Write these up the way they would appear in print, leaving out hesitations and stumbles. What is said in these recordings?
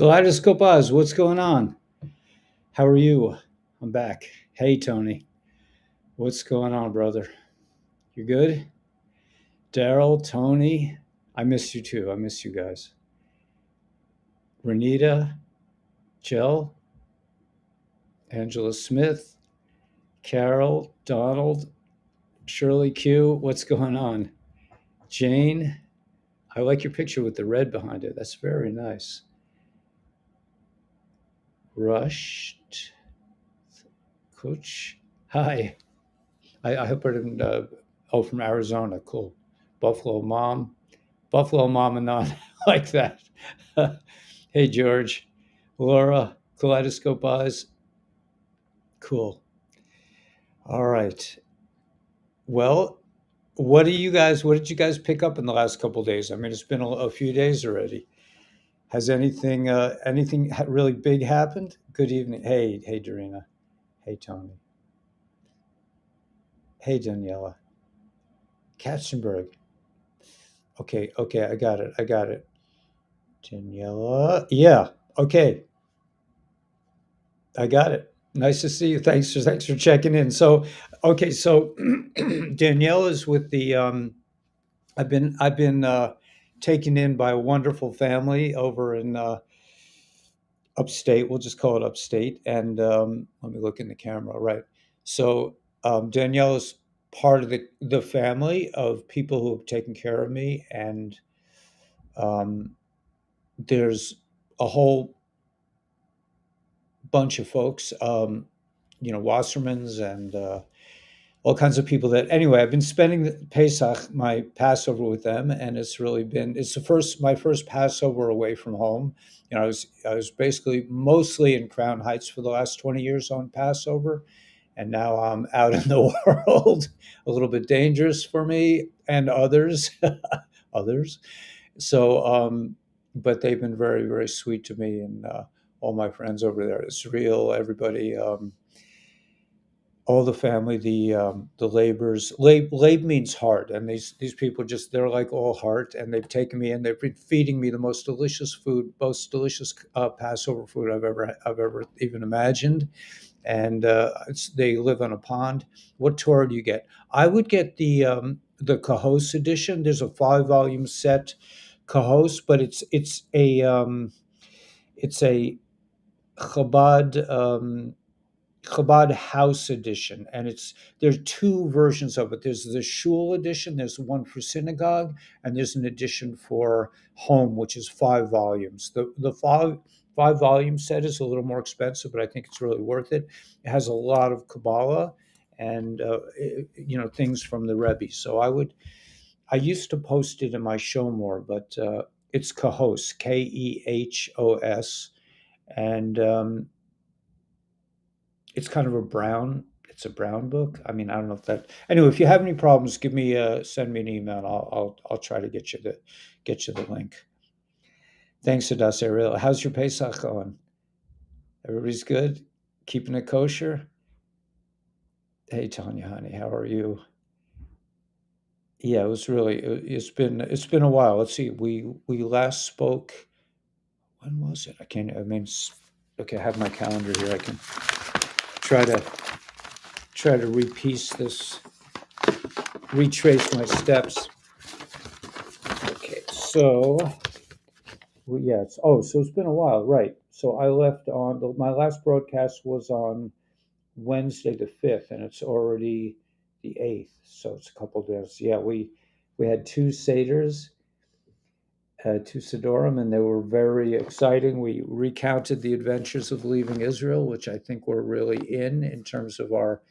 Kaleidoscope Oz, what's going on? How are you? I'm back. Hey, Tony. What's going on, brother? You good? Daryl, Tony, I miss you too. I miss you guys. Renita, Jill, Angela Smith, Carol, Donald, Shirley Q, what's going on? Jane, I like your picture with the red behind it. That's very nice. Rushed, Coach, hi. I hope I didn't. From Arizona. Cool. Buffalo mom. Buffalo mom and not like that. Hey, George. Laura. Kaleidoscope eyes. Cool. All right. Well, what did you guys pick up in the last couple of days? I mean, it's been a few days already. Has anything really big happened? Good evening. Hey, Dorina. Hey, Tony. Hey, Daniela. Katzenberg. Okay, I got it. Daniela. Yeah. Okay. I got it. Nice to see you. Thanks for checking in. So Danielle is with the I've been taken in by a wonderful family over in upstate. We'll just call it upstate. And let me look in the camera. Right. So Danielle is part of the family of people who have taken care of me, and um, there's a whole bunch of folks, Wassermans and all kinds of people that. Anyway, I've been spending the Pesach, my Passover, with them, and it's my first Passover away from home. I was basically mostly in Crown Heights for the last 20 years on Passover, and now I'm out in the world, a little bit dangerous for me and others, others. But they've been very, very sweet to me, and all my friends over there. It's real. Everybody, all the family, the labors. Lab means heart, and these people they're like all heart, and they've taken me in. They've been feeding me the most delicious food, most delicious Passover food I've ever even imagined. And they live on a pond. What Torah do you get? I would get the Kahos edition. There's a 5 volume set, Kahos, but it's a Chabad Chabad House edition, and there's two versions of it. There's the Shul edition. There's one for synagogue, and there's an edition for home, which is 5 volumes. The five volume set is a little more expensive, but I think it's really worth it. It has a lot of Kabbalah and things from the Rebbe. So I used to post it in my show more, but it's Kahos, Kehos, and it's kind of it's a brown book. I mean, I don't know if that. Anyway, if you have any problems, send me an email. And I'll try to get you the link. Thanks, Hadassah. Ariel. How's your Pesach going? Everybody's good. Keeping it kosher. Hey, Tanya, honey, how are you? Yeah, it's been a while. Let's see. We last spoke. When was it? I can't. I mean, okay. I have my calendar here. I can try to retrace my steps. Okay, so yeah, so it's been a while, right? So I left my last broadcast was on Wednesday the 5th, and it's already the 8th, so it's a couple days. Yeah, we had two seders, two Sidorim, and they were very exciting. We recounted the adventures of leaving Israel, which I think we're really in terms of our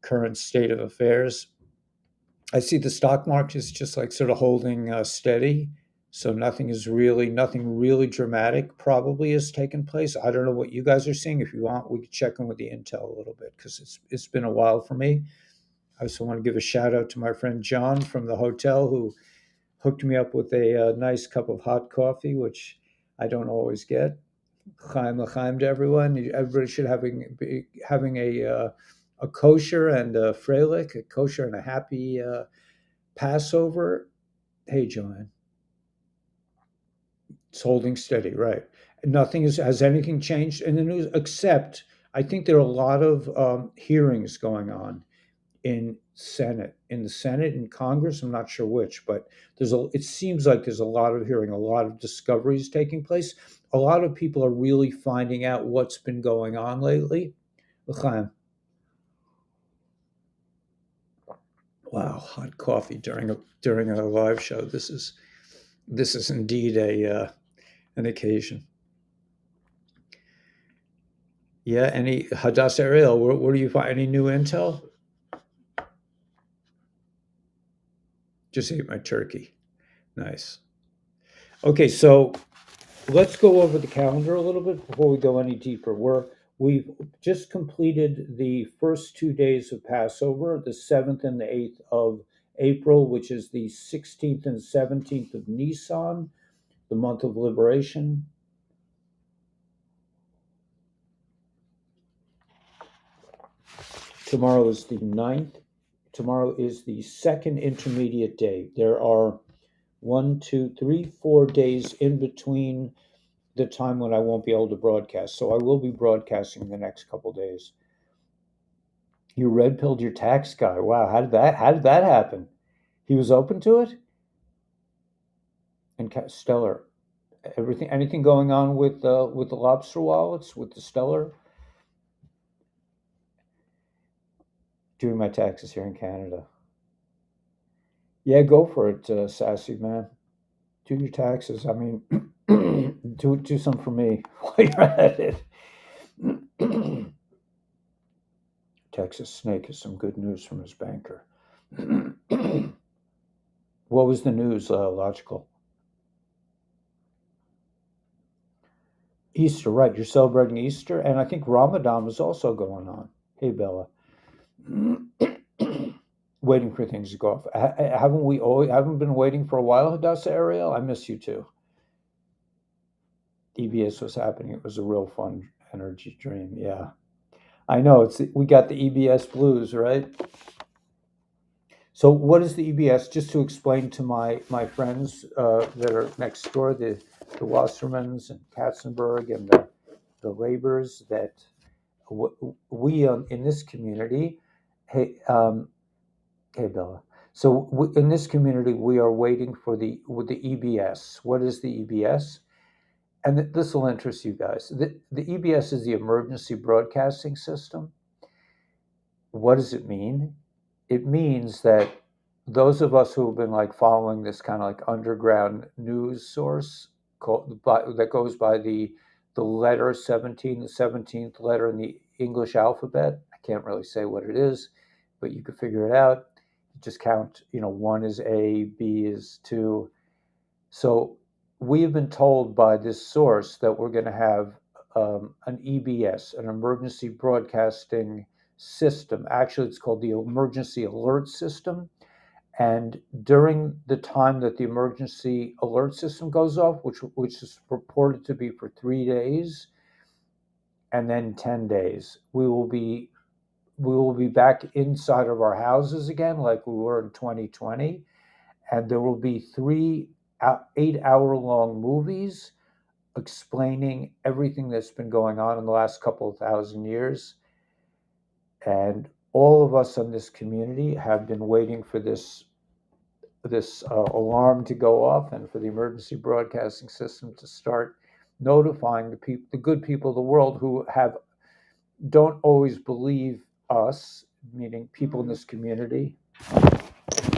current state of affairs. I see the stock market is just like sort of holding steady. So nothing really dramatic probably has taken place. I don't know what you guys are seeing. If you want, we can check in with the intel a little bit because it's been a while for me. I also want to give a shout out to my friend John from the hotel who hooked me up with a nice cup of hot coffee, which I don't always get. Chaim l'chaim to everyone. Everybody should be having a kosher and a freilich, a kosher and a happy Passover. Hey, Joanne. It's holding steady, right? Nothing has anything changed in the news except I think there are a lot of hearings going on in the Senate and Congress. I'm not sure which, but it seems like there's a lot of hearing, a lot of discoveries taking place. A lot of people are really finding out what's been going on lately. L'chaim. Wow, hot coffee during a live show. This is indeed a an occasion. Yeah, any Hadass Ariel, where do you find any new intel? Just ate my turkey. Nice. Okay, so let's go over the calendar a little bit before we go any deeper. We've just completed the first 2 days of Passover, the 7th and the 8th of April, which is the 16th and 17th of Nisan, the month of liberation. Tomorrow is the 9th. Tomorrow is the second intermediate day. There are 4 days in between the time when I won't be able to broadcast. So I will be broadcasting the next couple days. You red pilled your tax guy. Wow, how did that happen? He was open to it? And Stellar. Anything going on with the lobster wallets, with the Stellar? Doing my taxes here in Canada. Yeah, go for it, sassy man. Do your taxes. I mean, do some for me while you're at it. Texas Snake has some good news from his banker. What was the news, Logical? Easter, right. You're celebrating Easter, and I think Ramadan is also going on. Hey, Bella. Waiting for things to go off. Haven't been waiting for a while, Hadassah Ariel? I miss you too. EBS was happening. It was a real fun energy dream. Yeah. I know we got the EBS blues, right? So what is the EBS? Just to explain to my friends that are next door, the Wassermans and Katzenberg and the Labors, that we in this community, hey Bella. So in this community, we are waiting for the EBS. What is the EBS? And this will interest you guys. The EBS is the Emergency Broadcasting System. What does it mean? It means that those of us who have been like following this kind of like underground news source that goes by the letter 17, the 17th letter in the English alphabet. I can't really say what it is, but you could figure it out. You just count, one is A, B is 2. So we have been told by this source that we're going to have an EBS, an emergency broadcasting system. Actually, it's called the Emergency Alert System. And during the time that the emergency alert system goes off, which is reported to be for 3 days, and then 10 days, we will be back inside of our houses again, like we were in 2020, and there will be 3 8-hour-long movies explaining everything that's been going on in the last couple of thousand years. And all of us in this community have been waiting for this alarm to go off and for the emergency broadcasting system to start notifying the good people of the world who don't always believe us, meaning people in this community.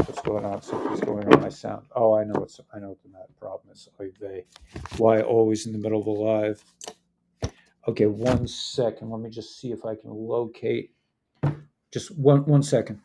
What's going on? Something's going on with my sound. Oh, I know what the problem is. Why always in the middle of a live? Okay, 1 second. Let me just see if I can locate. Just one second.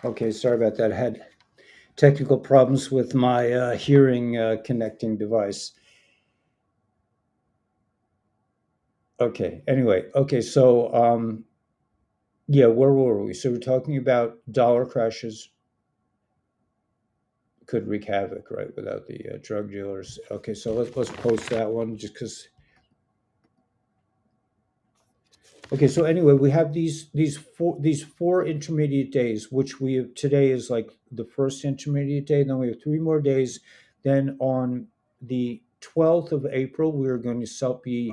Okay, sorry about that. I had technical problems with my hearing connecting device. Okay, anyway, okay, so yeah, where were we? So we're talking about dollar crashes could wreak havoc, right, without the drug dealers. Okay, so let's post that one just because. Okay, so anyway, we have these four intermediate days, which we have today is like the first intermediate day. Then we have 3 more days. Then on the 12th of April, we are going to be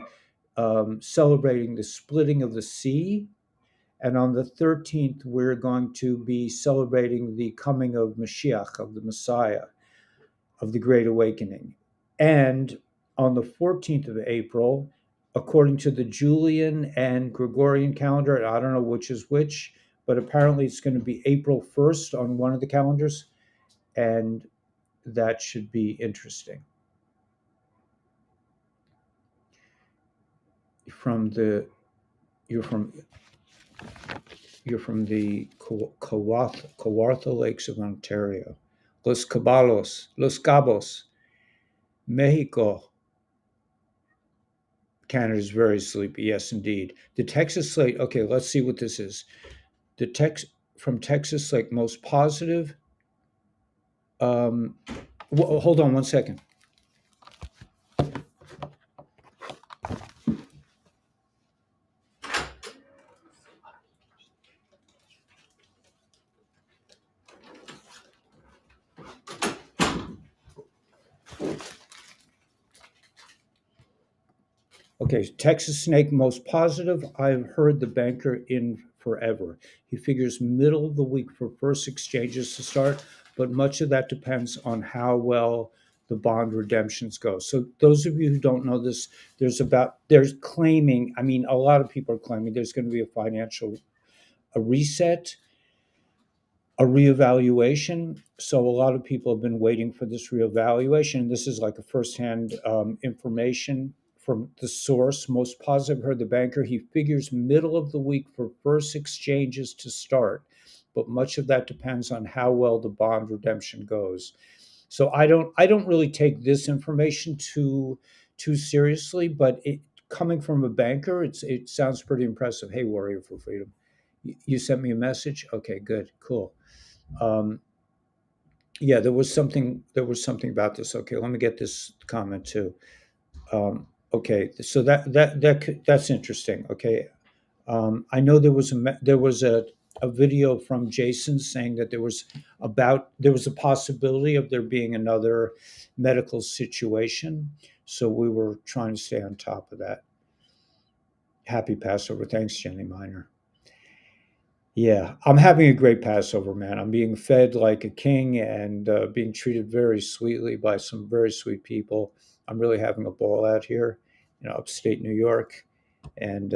celebrating the splitting of the sea. And on the 13th, we're going to be celebrating the coming of Mashiach, of the Messiah, of the Great Awakening. And on the 14th of April, according to the Julian and Gregorian calendar, and I don't know which is which, but apparently it's going to be April 1st on one of the calendars, and that should be interesting. From the you're from you're from the Kawartha Lakes of Ontario, Los Cabos, Mexico. Canada is very sleepy. Yes, indeed. The Texas slate. Okay, let's see what this is. The text from Texas, like most positive. Um, hold on one second. Okay, Texas snake most positive. I've heard the banker in forever. He figures middle of the week for first exchanges to start, but much of that depends on how well the bond redemptions go. So those of you who don't know this, there's claiming. I mean, a lot of people are claiming there's going to be a reset, a reevaluation. So a lot of people have been waiting for this reevaluation. This is like a firsthand information from the source. Most positive, heard the banker. He figures middle of the week for first exchanges to start, but much of that depends on how well the bond redemption goes. So I don't really take this information too seriously, but coming from a banker, it sounds pretty impressive. Hey, Warrior for Freedom, you sent me a message. Okay, good, cool. Um, yeah, there was something about this. Okay, let me get this comment too. Okay, so that's interesting. Okay, I know there was a video from Jason saying that there was a possibility of there being another medical situation. So we were trying to stay on top of that. Happy Passover. Thanks, Jenny Miner. Yeah, I'm having a great Passover, man. I'm being fed like a king and being treated very sweetly by some very sweet people. I'm really having a ball out here, upstate New York, and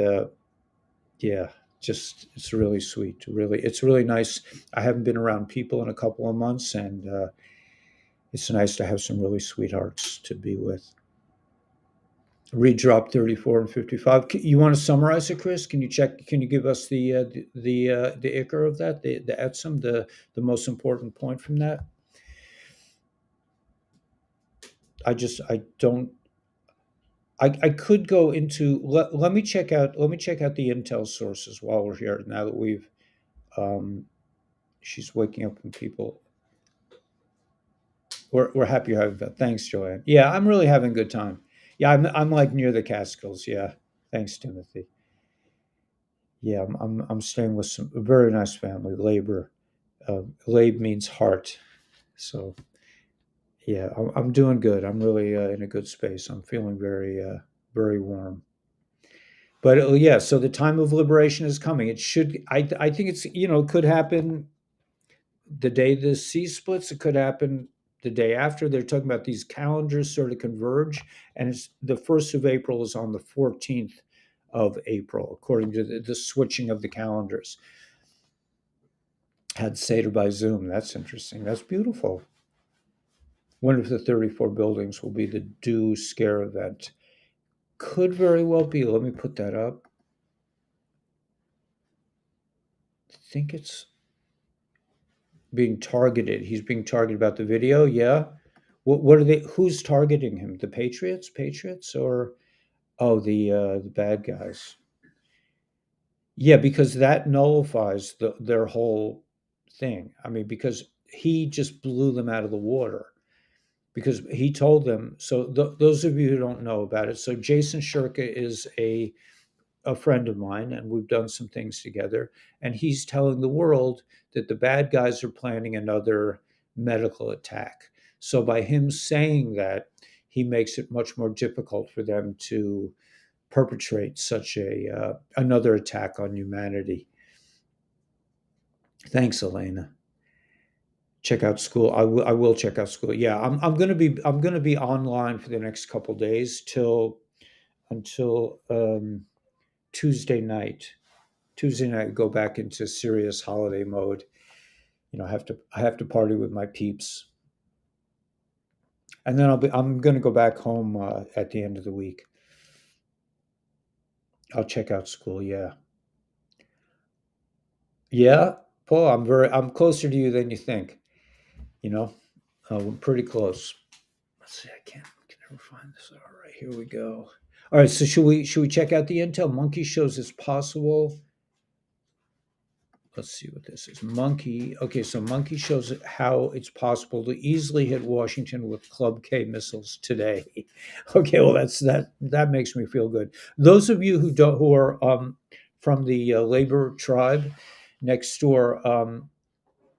yeah, just it's really sweet. It's really nice. I haven't been around people in a couple of months, and it's nice to have some really sweethearts to be with. Read drop 34 and 55. You want to summarize it, Chris? Can you check? Can you give us the ikar of that, the etzem, the most important point from that? I don't. I could go into. Let me check out the intel sources while we're here. Now that um, she's waking up and people. We're happy you're having that. Thanks, Joanne. Yeah, I'm really having a good time. Yeah, I'm like near the Catskills. Yeah, thanks, Timothy. Yeah, I'm staying with a very nice family. Labor, Lab means heart. So yeah, I'm doing good. I'm really in a good space. I'm feeling very warm. But yeah, so the time of liberation is coming. It should. I think it's it could happen the day the sea splits. It could happen the day after. They're talking about these calendars sort of converge, and it's the 1st of April is on the 14th of April, according to the switching of the calendars. Had Seder by Zoom. That's interesting. That's beautiful. One of the 34 buildings will be the Do Scare event. Could very well be. Let me put that up. I think it's being targeted. He's being targeted about the video. Yeah. What are they? Who's targeting him? The Patriots? Patriots or oh the bad guys? Yeah, because that nullifies their whole thing. I mean, because he just blew them out of the water because he told them. So those of you who don't know about it, so Jason Shirka is a friend of mine, and we've done some things together. And he's telling the world that the bad guys are planning another medical attack. So by him saying that, he makes it much more difficult for them to perpetrate such a another attack on humanity. Thanks, Elena. Check out school. I will check out school. Yeah, I'm gonna be online for the next couple days till until Tuesday night. Tuesday night, go back into serious holiday mode. You know, I have to party with my peeps, and then I'm gonna go back home at the end of the week. I'll check out school. Yeah, yeah, Paul. I'm closer to you than you think. You know, we're pretty close. Let's see. I can never find this. All right, here we go. All right, so should we check out the intel? Monkey shows it's possible. Let's see what this is. Monkey. Okay, so Monkey shows how it's possible to easily hit Washington with Club K missiles today. Okay, well that makes me feel good. Those of you who are from the labor tribe next door,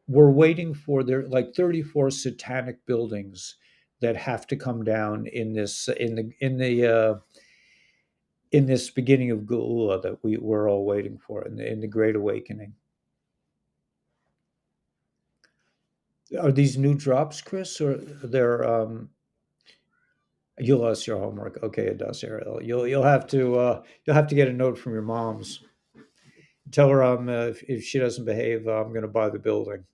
we're waiting for there like 34 satanic buildings that have to come down in this in this beginning of Geula that we're all waiting for in the Great Awakening. Are these new drops, Chris, or they're you lost your homework? Okay, it does, Ariel. You'll have to get a note from your mom's. Tell her if she doesn't behave, I'm going to buy the building.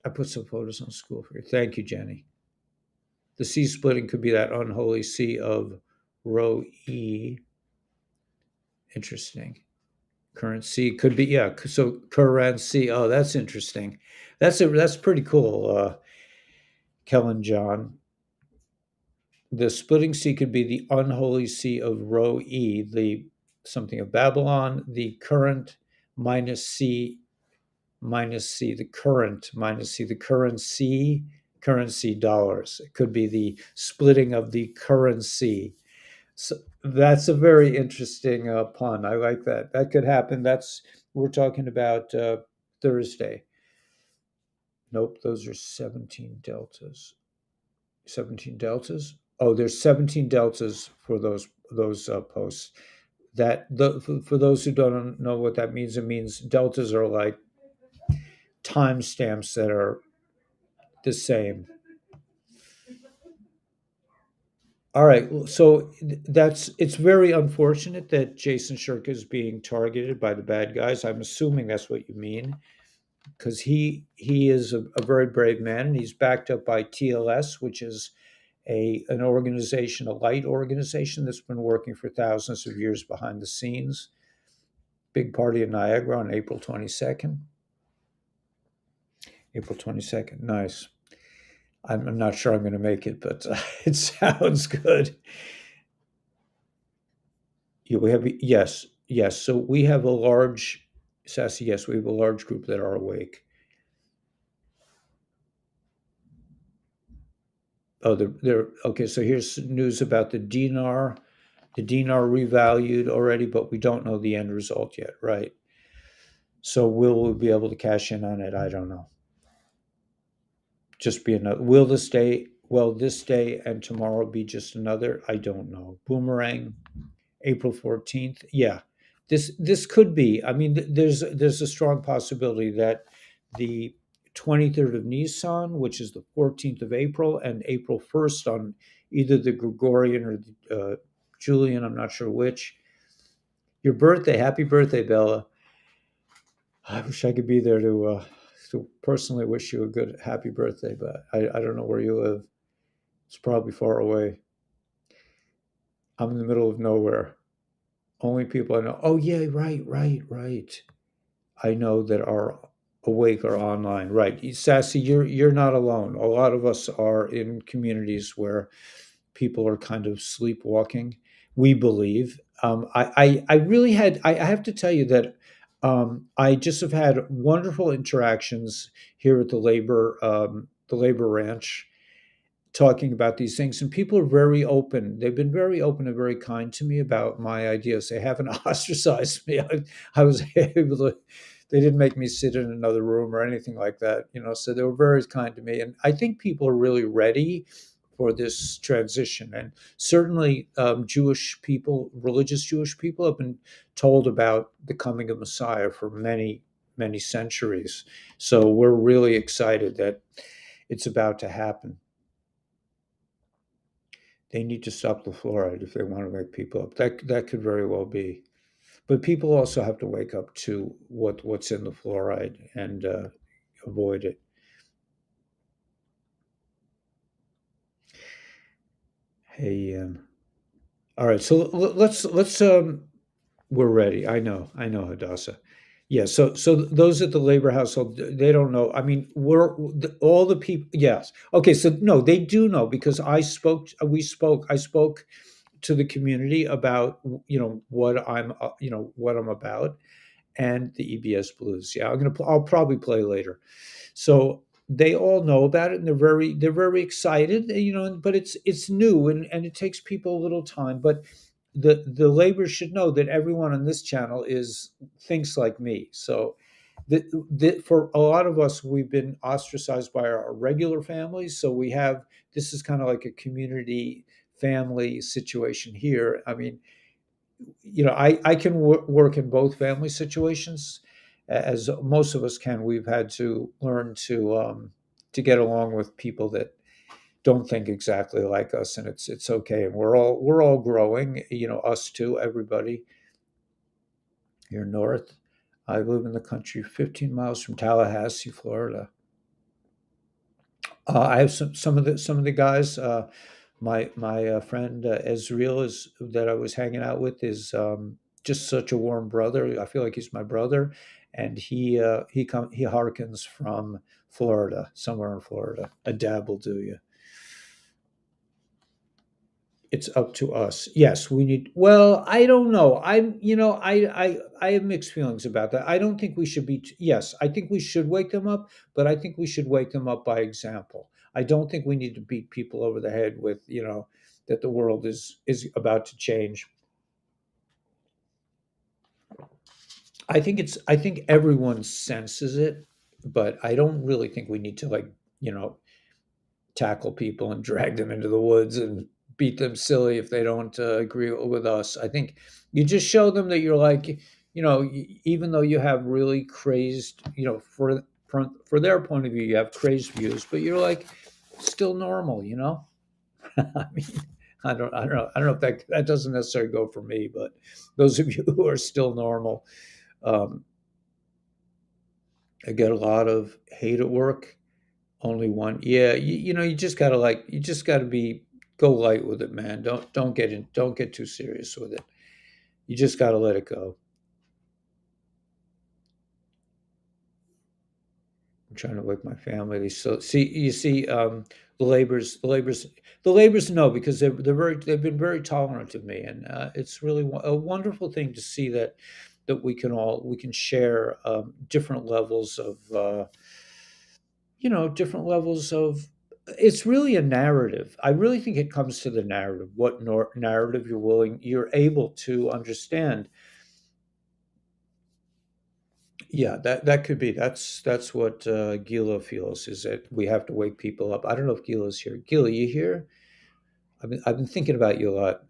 I put some photos on school for you. Thank you, Jenny. The C splitting could be that unholy C of rho E. Interesting. Current C could be yeah. So current C. Oh, that's interesting. That's pretty cool. Kellen John. The splitting sea could be the unholy sea of rho E, the something of Babylon, the current minus C, the current minus C, the currency dollars. It could be the splitting of the currency. So that's a very interesting pun. I like that. That could happen. We're talking about Thursday. Nope, those are 17 deltas. 17 deltas. Oh, there's 17 deltas for those posts. For those who don't know what that means, it means deltas are like timestamps that are the same. All right, so it's very unfortunate that Jason Shirk is being targeted by the bad guys. I'm assuming that's what you mean because he is a very brave man and he's backed up by TLS, which is an organization, a light organization that's been working for thousands of years behind the scenes. Big party in Niagara on April 22nd. April 22nd. Nice. I'm not sure I'm going to make it, but it sounds good. Yeah, we have yes, yes. So we have a large Sassy. Yes, we have a large group that are awake. Oh, they're okay. So here's news about the dinar. The dinar revalued already, but we don't know the end result yet, right? So will we be able to cash in on it? I don't know. Just be another. Will this day? Well, this day and tomorrow be just another? I don't know. Boomerang, April 14th. Yeah, this could be. I mean, there's a strong possibility that the 23rd of Nisan, which is the 14th of April, and April 1st on either the Gregorian or the Julian. I'm not sure which. Your birthday. Happy birthday, Bella. I wish I could be there to personally wish you a good happy birthday, but I don't know where you live. It's probably far away. I'm in the middle of nowhere. Only people I know. Oh yeah, right. I know that are awake or online. Right. Sassy, you're not alone. A lot of us are in communities where people are kind of sleepwalking, we believe. I really I have to tell you that I just have had wonderful interactions here at the labor ranch, talking about these things, and people are very open. They've been very open and very kind to me about my ideas. They haven't ostracized me. I was able to, they didn't make me sit in another room or anything like that, so they were very kind to me, and I think people are really ready for this transition. And certainly Jewish people, religious Jewish people, have been told about the coming of Messiah for many centuries, so we're really excited that it's about to happen. They need to stop the fluoride if they want to wake people up. That could very well be. But people also have to wake up to what's in the fluoride and avoid it. Hey, all right. So let's we're ready. I know, Hadassah. Yeah. So those at the labor household, they don't know. I mean, all the people. Yes. Okay. So no, they do know because I spoke. We spoke. I spoke to the community about what I'm about, and the EBS blues. Yeah, I'll probably play later. So they all know about it, and they're very excited. But it's new, and it takes people a little time. But the labor should know that everyone on this channel is thinks like me. So for a lot of us, we've been ostracized by our regular families. So we have this is kind of like a community family situation here. I mean, I can work in both family situations, as most of us can. We've had to learn to get along with people that don't think exactly like us, and it's okay. And we're all growing. Us too. Everybody here north. I live in the country, 15 miles from Tallahassee, Florida. I have some of the guys. My friend Ezreal is that I was hanging out with is just such a warm brother. I feel like he's my brother, and he harkens from Florida, somewhere in Florida. A dab will do you. It's up to us. Yes, we need. Well, I don't know. I have mixed feelings about that. I don't think we should be. Yes, I think we should wake them up, but I think we should wake them up by example. I don't think we need to beat people over the head with that the world is about to change. I think everyone senses it, but I don't really think we need to you know tackle people and drag them into the woods and beat them silly if they don't agree with us. I think you just show them that you're like, even though you have really crazed, for their point of view, you have crazed views, but you're like still normal. I mean, I don't know if that doesn't necessarily go for me, but those of you who are still normal, um, I get a lot of hate at work. Only one. Yeah, you just gotta be go light with it, man. Don't get too serious with it. You just gotta let it go. I'm trying to wake my family. So the labors know because they've been very tolerant of me, and it's really a wonderful thing to see that we can share different levels of different levels of it's really a narrative. I really think it comes to the narrative, what narrative you're able to understand. Yeah, that could be. That's what Gila feels, is that we have to wake people up. I don't know if Gila's here. Gila, you here? I've been thinking about you a lot.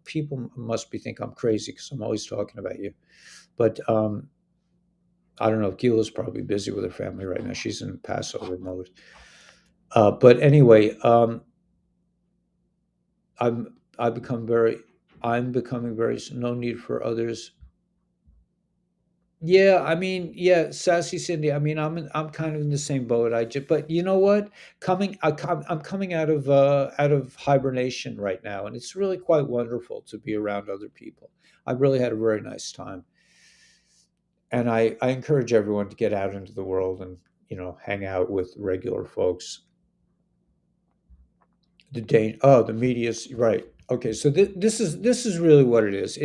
People must be think I'm crazy because I'm always talking about you. But I don't know. Gila's probably busy with her family right now. She's in Passover mode. But anyway, I'm I become very I'm becoming very no need for others. Yeah, I mean, yeah, sassy Cindy. I mean, I'm kind of in the same boat. But you know what? I'm coming out of hibernation right now, and it's really quite wonderful to be around other people. I really had a very nice time. And I encourage everyone to get out into the world and hang out with regular folks. The media's right. Okay, so this is really what it is.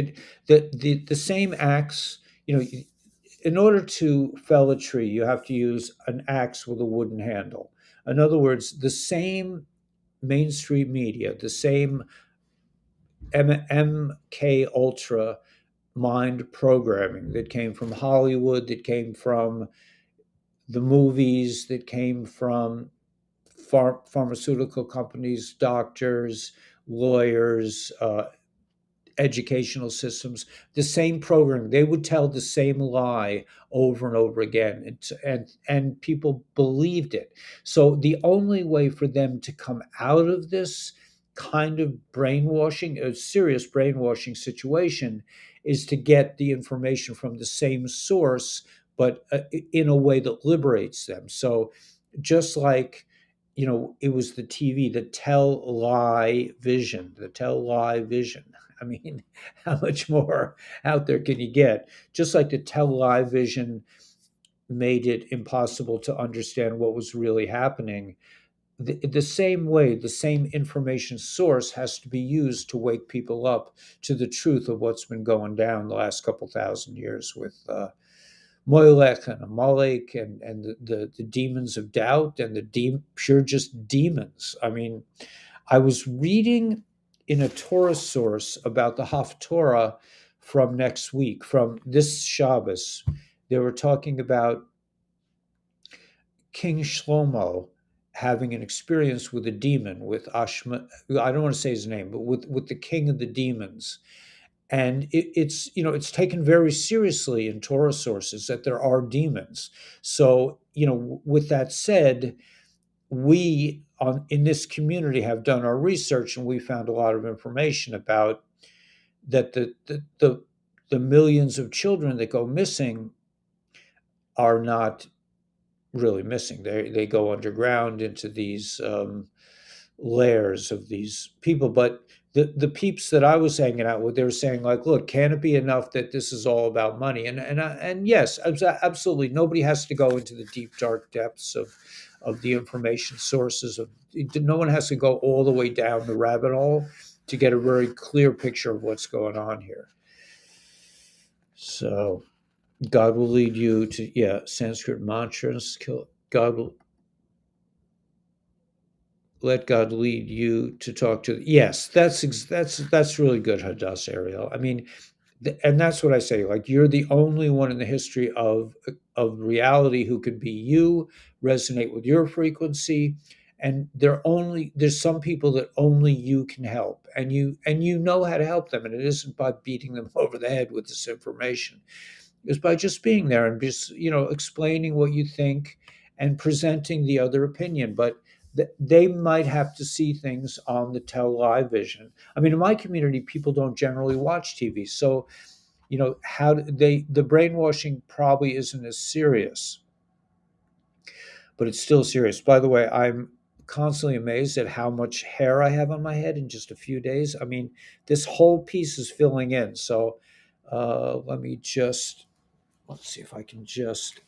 The same axe. In order to fell a tree, you have to use an axe with a wooden handle. In other words, the same mainstream media, the same MK Ultra mind programming that came from Hollywood, that came from the movies, that came from pharmaceutical companies, doctors, lawyers, educational systems, the same program. They would tell the same lie over and over again, and people believed it. So the only way for them to come out of this kind of brainwashing, a serious brainwashing situation, is to get the information from the same source, but in a way that liberates them. So just like it was the TV, the tell lie vision. I mean, how much more out there can you get? Just like the tell-lie vision made it impossible to understand what was really happening. The same way, the same information source has to be used to wake people up to the truth of what's been going down the last couple thousand years with Molech and Amalek and the demons of doubt and pure just demons. I mean, I was reading in a Torah source about the Haftorah from next week, from this Shabbos. They were talking about King Shlomo having an experience with a demon, with Ashma. I don't want to say his name, but with the king of the demons. And it's taken very seriously in Torah sources that there are demons. So with that said, we in this community have done our research, and we found a lot of information about that the millions of children that go missing are not really missing. They go underground into these layers of these people. But the peeps that I was hanging out with, they were saying like, look, can it be enough that this is all about money? And yes, absolutely. Nobody has to go into the deep dark depths of the information sources. No one has to go all the way down the rabbit hole to get a very clear picture of what's going on here. So God will lead you to Sanskrit mantras. God will let God lead you to talk to. Yes, that's really good, Hadass Ariel. I mean, and that's what I say. Like, you're the only one in the history of reality who could be you, resonate with your frequency, and there's some people that only you can help, and you know how to help them, and it isn't by beating them over the head with this information. Is by just being there and just explaining what you think and presenting the other opinion. But they might have to see things on the tell live vision. I mean, in my community, people don't generally watch TV, so how the brainwashing probably isn't as serious, but it's still serious. By the way, I'm constantly amazed at how much hair I have on my head in just a few days. I mean, this whole piece is filling in. So let me just let's see if I can just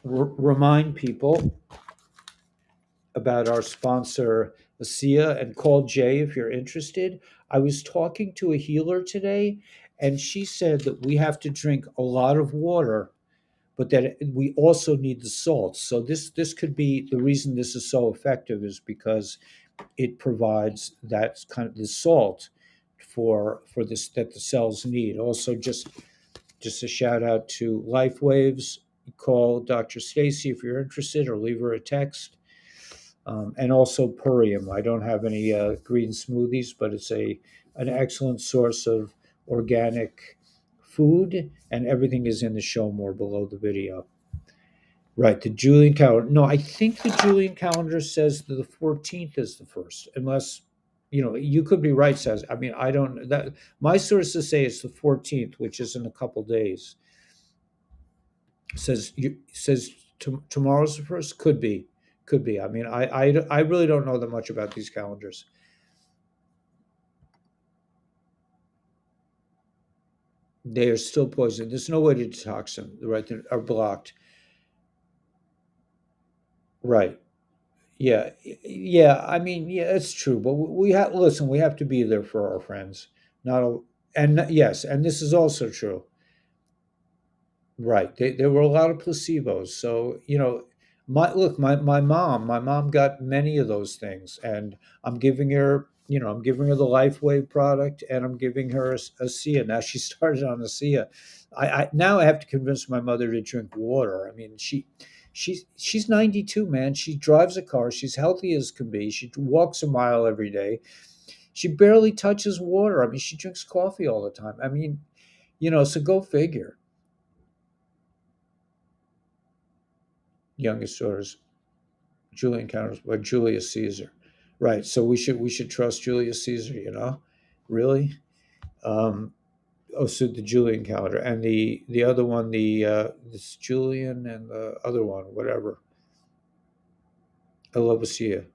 remind people about our sponsor, ASEA, and call Jay if you're interested. I was talking to a healer today, and she said that we have to drink a lot of water, but that we also need the salt. So this could be the reason this is so effective, is because it provides that kind of the salt for this that the cells need. Also, just a shout out to Life Waves. Call Dr. Stacy if you're interested, or leave her a text. And also Purium. I don't have any green smoothies, but it's an excellent source of organic food, and everything is in the show more below the video. Right, the Julian calendar. No, I think the Julian calendar says that the 14th is the first, unless you could be right. Says, I mean, I don't. That my sources say it's the 14th, which is in a couple days. Says tomorrow's the first. Could be. I mean, I really don't know that much about these calendars. They are still poisoned. There's no way to detox them, right? They are blocked. Right. Yeah. Yeah. I mean, yeah, it's true. But we have, listen, we have to be there for our friends. Not, and yes, and this is also true. Right. There were a lot of placebos. So, my mom got many of those things, and I'm giving her the LifeWave product, and I'm giving her a Sia. Now she started on a Sia. Now I have to convince my mother to drink water. I mean, she's 92, man. She drives a car. She's healthy as can be. She walks a mile every day. She barely touches water. I mean, she drinks coffee all the time. I mean, so go figure. Youngest daughter's Julian counters or Julius Caesar. Right. So we should trust Julius Caesar, Really? Um so the Julian calendar and the other one, this Julian and the other one, whatever. Alopecia.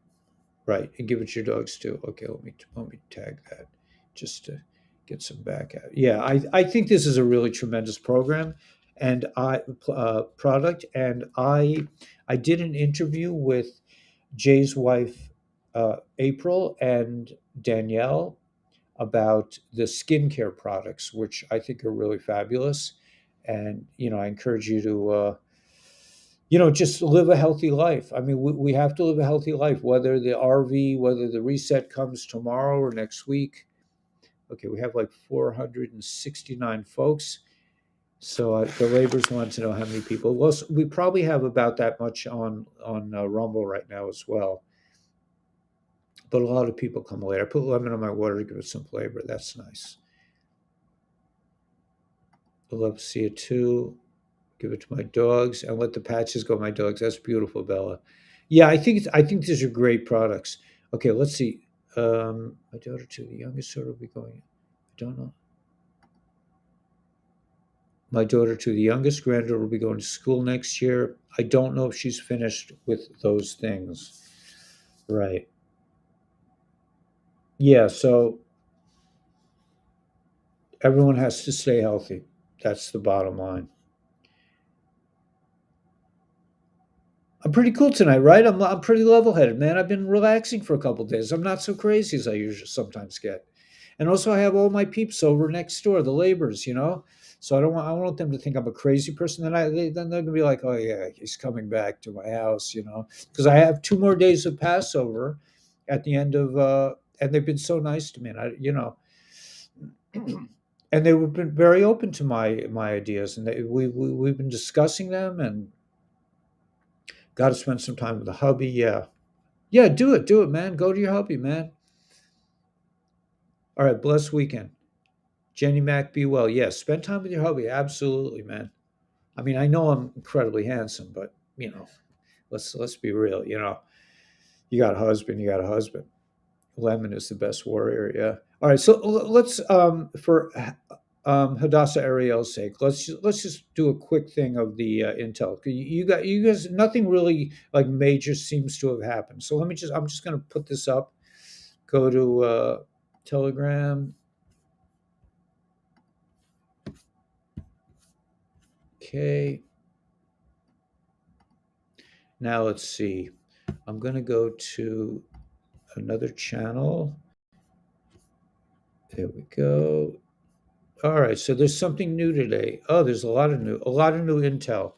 Right. And give it your dogs too. Okay, let me tag that just to get some back at. Yeah, I think this is a really tremendous program and I product, and I did an interview with Jay's wife, April, and Danielle about the skincare products, which I think are really fabulous. And, I encourage you to, just live a healthy life. I mean, we have to live a healthy life, whether the RV, whether the reset comes tomorrow or next week. Okay, we have like 469 folks. So the laborers want to know how many people. Well, we probably have about that much on Rumble right now as well. But a lot of people come later. I put lemon on my water to give it some flavor. That's nice. I love to see it too. Give it to my dogs and let the patches go. My dogs. That's beautiful, Bella. Yeah, I think these are great products. Okay, let's see. My daughter too. The youngest daughter will be going. I don't know. My daughter too. The youngest granddaughter will be going to school next year. I don't know if she's finished with those things. Right. Yeah. So everyone has to stay healthy. That's the bottom line. I'm pretty cool tonight, right? I'm pretty level-headed, man. I've been relaxing for a couple days. I'm not so crazy as I usually sometimes get. And also I have all my peeps over next door, the laborers. So I don't want them to think I'm a crazy person. Then they're gonna be like, oh yeah, he's coming back to my house. Because I have 2 more days of Passover at the end of and they've been so nice to me. And they've been very open to my ideas, and we've been discussing them, and got to spend some time with the hubby. Yeah. Yeah, do it, man. Go to your hubby, man. All right, blessed weekend. Jenny Mac, be well. Yes, spend time with your hubby. Absolutely, man. I mean, I know I'm incredibly handsome, but let's be real. You got a husband. You got a husband. Lemon is the best warrior. Yeah. All right. So let's for Hadassah Ariel's sake, let's just do a quick thing of the intel. You guys, nothing really like major seems to have happened. So I'm just going to put this up. Go to Telegram. Okay. Now let's see. I'm going to go to another channel. There we go. All right. So there's something new today. Oh, there's a lot of new intel.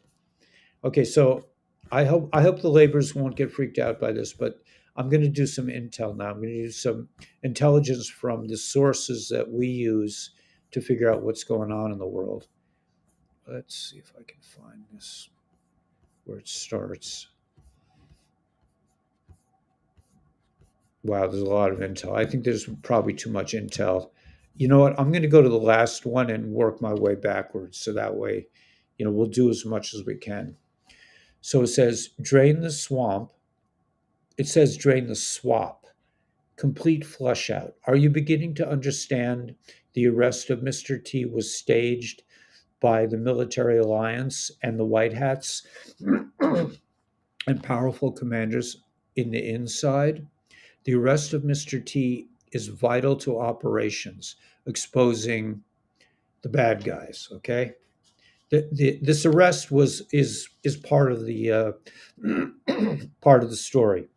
Okay, so I hope the laborers won't get freaked out by this, but I'm going to do some intel now. I'm going to do some intelligence from the sources that we use to figure out what's going on in the world. Let's see if I can find this where it starts. Wow, there's a lot of intel. I think there's probably too much intel. You know what? I'm going to go to the last one and work my way backwards. So that way, we'll do as much as we can. So it says drain the swamp. It says drain the swap. Complete flush out. Are you beginning to understand the arrest of Mr. T was staged by the military alliance and the White Hats and powerful commanders in the inside? The arrest of Mr. T is vital to operations, exposing the bad guys. Okay, this arrest is part of the part of the story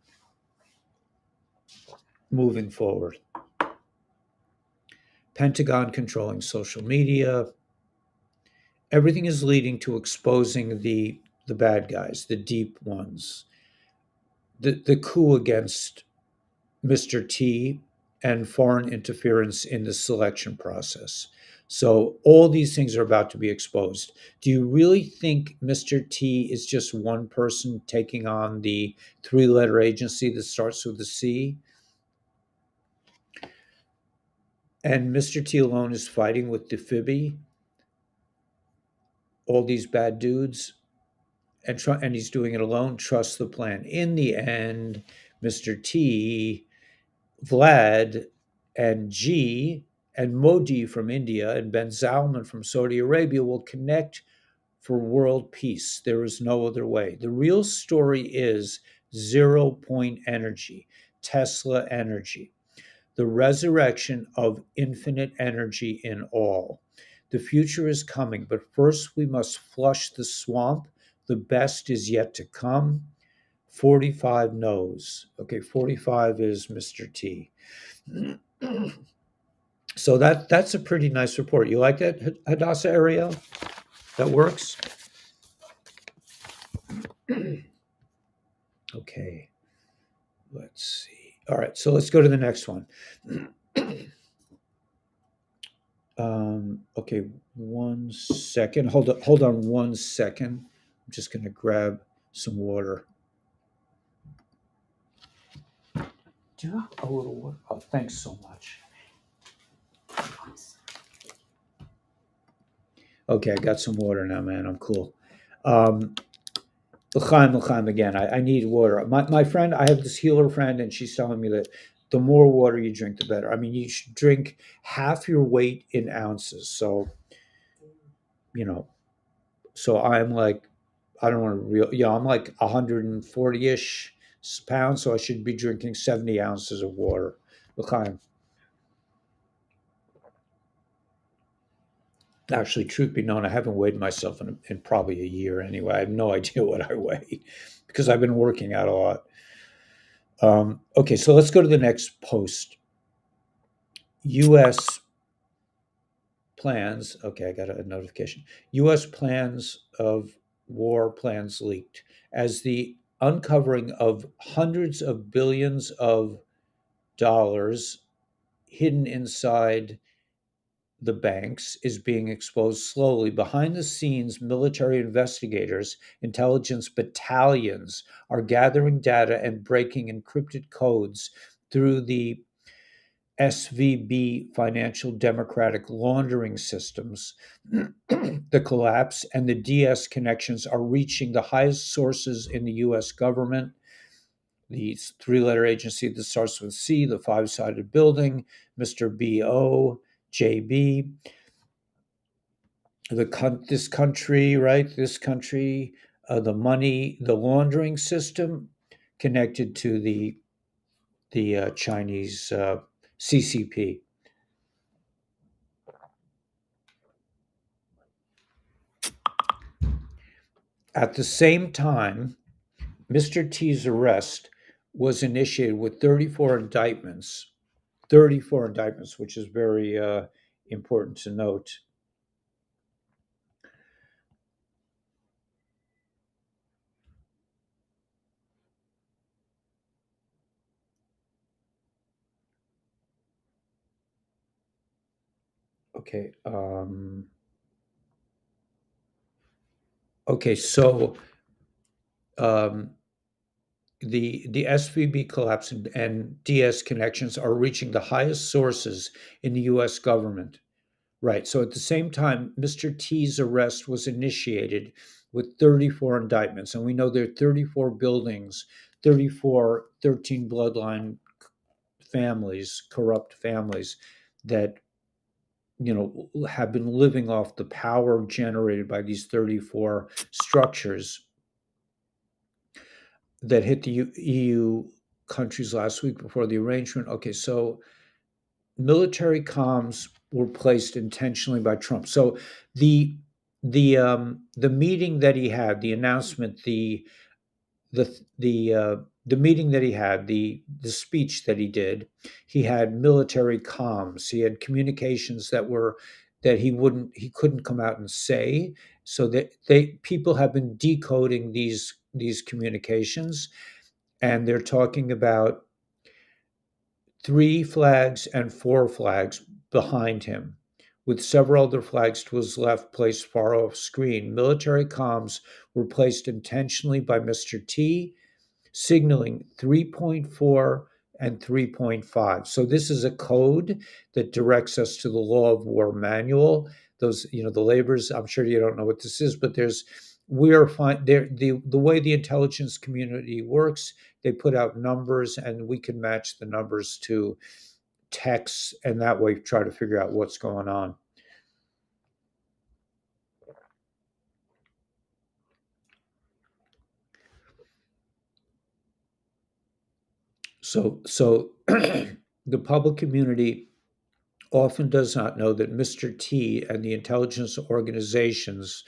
moving forward. Pentagon controlling social media. Everything is leading to exposing the bad guys, the deep ones. The coup against Mr. T and foreign interference in the selection process. So all these things are about to be exposed. Do you really think Mr. T is just one person taking on the three-letter agency that starts with a C? And Mr. T alone is fighting with the Phoebe, all these bad dudes, and he's doing it alone. Trust the plan. In the end, Mr. T, Vlad, and G, and Modi from India, and Ben Salman from Saudi Arabia will connect for world peace. There is no other way. The real story is 0 point energy, Tesla energy, the resurrection of infinite energy in all. The future is coming, but first we must flush the swamp. The best is yet to come. 45 knows. Okay, 45 is Mr. T. So that's a pretty nice report. You like that, Hadassah, Ariel? That works? Okay, let's see. All right, so let's go to the next one. Okay, 1 second. Hold on 1 second. I'm just going to grab some water. Do you have a little water? Oh, thanks so much. Okay, I got some water now, man. I'm cool. L'chaim again. I need water. My friend, I have this healer friend, and she's telling me that the more water you drink, the better. I mean, you should drink half your weight in ounces. So, you know, so I'm like, I don't want to real, yeah, I'm like 140-ish pounds, so I should be drinking 70 ounces of water. L'chaim. Actually, truth be known, I haven't weighed myself in probably a year anyway. I have no idea what I weigh because I've been working out a lot. Okay, so let's go to the next post. U.S. plans. Okay, I got a notification. U.S. plans of war plans leaked as the uncovering of hundreds of billions of dollars hidden inside the banks is being exposed slowly. Behind the scenes, military investigators, intelligence battalions are gathering data and breaking encrypted codes through the SVB financial democratic laundering systems. The collapse and the DS connections are reaching the highest sources in the US government. The three-letter agency that starts with C, the five-sided building, Mr. BO, JB, this country, right? This country, the money, the laundering system connected to the Chinese CCP. At the same time, Mr. T's arrest was initiated with 34 indictments, 34 indictments, which is very important to note. Okay. Okay, so um, the SVB collapse and DS connections are reaching the highest sources in the US government. Right. So at the same time, Mr. T's arrest was initiated with 34 indictments. And we know there are 34 buildings, 34, 13 bloodline families, corrupt families that, have been living off the power generated by these 34 structures that hit the EU countries last week before the arrangement. Okay, so military comms were placed intentionally by Trump. So the the meeting that he had, the announcement, the meeting that he had, the speech that he did, he had military comms, he had communications that were that he couldn't come out and say, so that people have been decoding these communications, and they're talking about three flags and four flags behind him, with several other flags to his left placed far off screen. Military comms were placed intentionally by Mr. T, signaling 3.4 and 3.5. So this is a code that directs us to the law of war manual. Those, the labors, I'm sure you don't know what this is, but there's we are fine there. The way the intelligence community works, they put out numbers and we can match the numbers to text, and that way try to figure out what's going on. So the public community often does not know that Mr. T and the intelligence organizations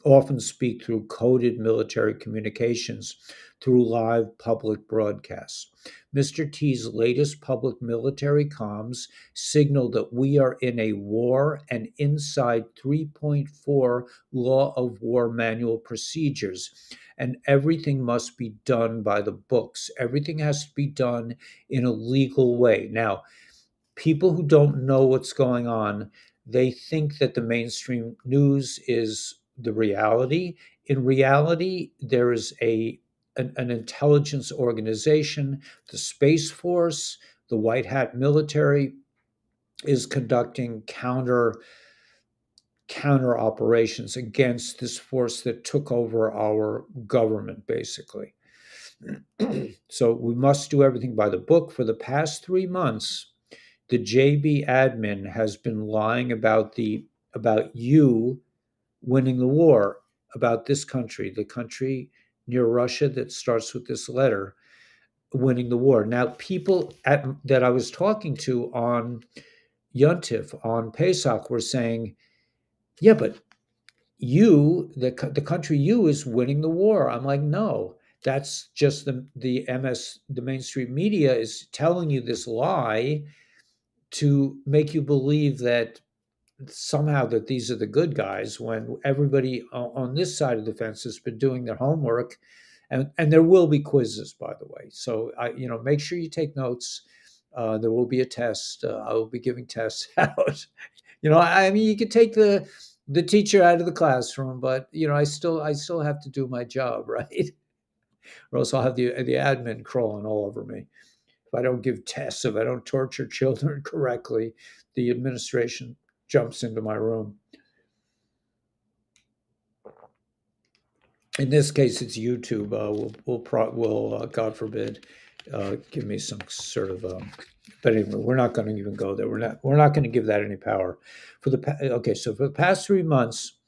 often speak through coded military communications through live public broadcasts. Mr. T's latest public military comms signal that we are in a war and inside 3.4 Law of War Manual procedures, and everything must be done by the books. Everything has to be done in a legal way. Now, people who don't know what's going on, they think that the mainstream news is the reality. In reality, there is an intelligence organization, the Space Force, the White Hat military is conducting counter operations against this force that took over our government, basically. So we must do everything by the book. For the past 3 months, the JB admin has been lying about you winning the war, about this country, the country near Russia that starts with this letter, winning the war. Now, that I was talking to on Yontif, on Pesach, were saying, yeah, but the country you is winning the war. I'm like, no, that's just the mainstream media is telling you this lie to make you believe that somehow that these are the good guys, when everybody on this side of the fence has been doing their homework. And there will be quizzes, by the way, so make sure you take notes. There will be a test. I will be giving tests out. I mean, you could take the teacher out of the classroom, but I still have to do my job, right? Or else I'll have the admin crawling all over me if I don't give tests, if I don't torture children correctly. The administration jumps into my room. In this case, it's YouTube. Will God forbid, give me some sort of. But anyway, we're not going to even go there. We're not going to give that any power. Okay, so for the past 3 months,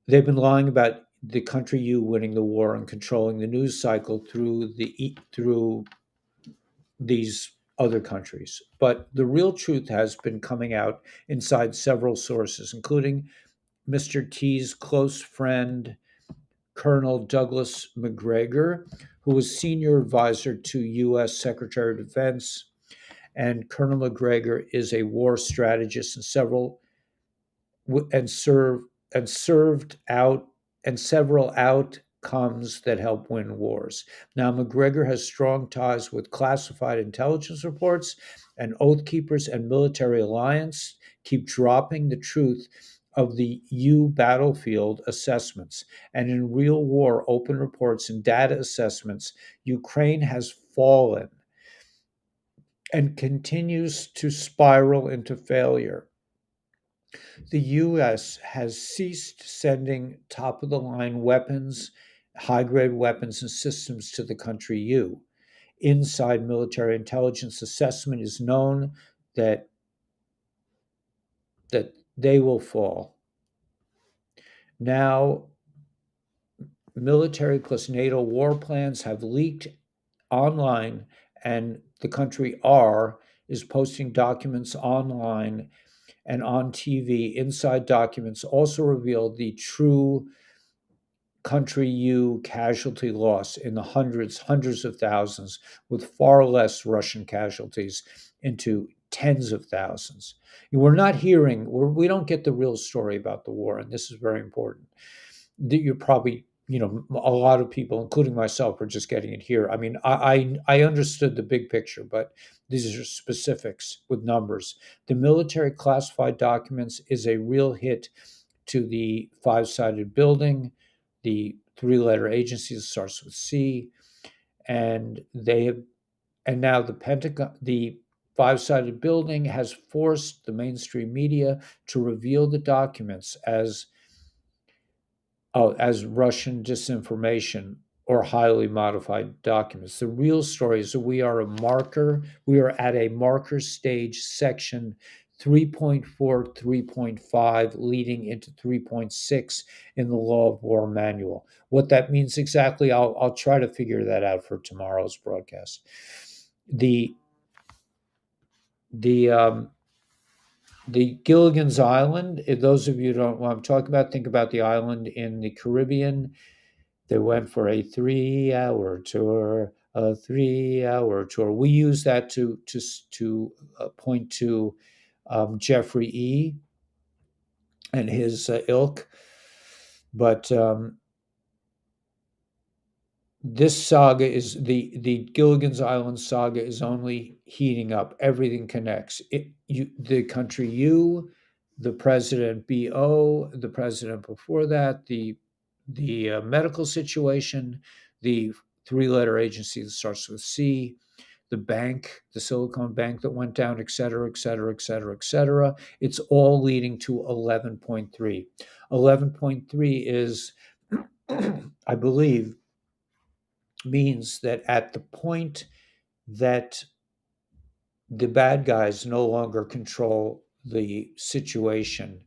they've been lying about the country you winning the war and controlling the news cycle through these other countries. But the real truth has been coming out inside several sources, including Mr. T's close friend, Colonel Douglas Macgregor, who was senior advisor to U.S. Secretary of Defense. And Colonel Macgregor is a war strategist and served out and several outcomes that help win wars. Now, Macgregor has strong ties with classified intelligence reports, and oath keepers and military alliance keep dropping the truth of the U battlefield assessments. And in real war open reports and data assessments, Ukraine has fallen and continues to spiral into failure. The US has ceased sending top of the line weapons, high grade weapons and systems to the country U. Inside military intelligence assessment is known that they will fall. Now, military plus NATO war plans have leaked online, and the country R is posting documents online, and on TV, inside documents also revealed the true country U casualty loss in the hundreds of thousands, with far less Russian casualties into tens of thousands. We're not hearing, we don't get the real story about the war, and this is very important. You're probably, a lot of people, including myself, are just getting it here. I mean, I understood the big picture, but these are specifics with numbers. The military classified documents is a real hit to the five-sided building, the three-letter agency that starts with C, and they have, and now the Pentagon, the five-sided building has forced the mainstream media to reveal the documents as Russian disinformation or highly modified documents. The real story is that we are at a marker stage section 3.4, 3.5, leading into 3.6 in the Law of War manual. What that means exactly, I'll try to figure that out for tomorrow's broadcast. The the um, the Gilligan's Island. If those of you who don't know what I'm talking about, think about the island in the Caribbean. They went for a 3 hour tour, a 3 hour tour. We use that to point to Jeffrey E. and his ilk. But this saga is the Gilligan's Island saga is only heating up. Everything connects. The country U, the president BO, the president before that, the medical situation, the three-letter agency that starts with C, the bank, the Silicon Bank that went down, et cetera, et cetera, et cetera, et cetera. It's all leading to 11.3. 11.3 is, I believe, means that at the point that the bad guys no longer control the situation,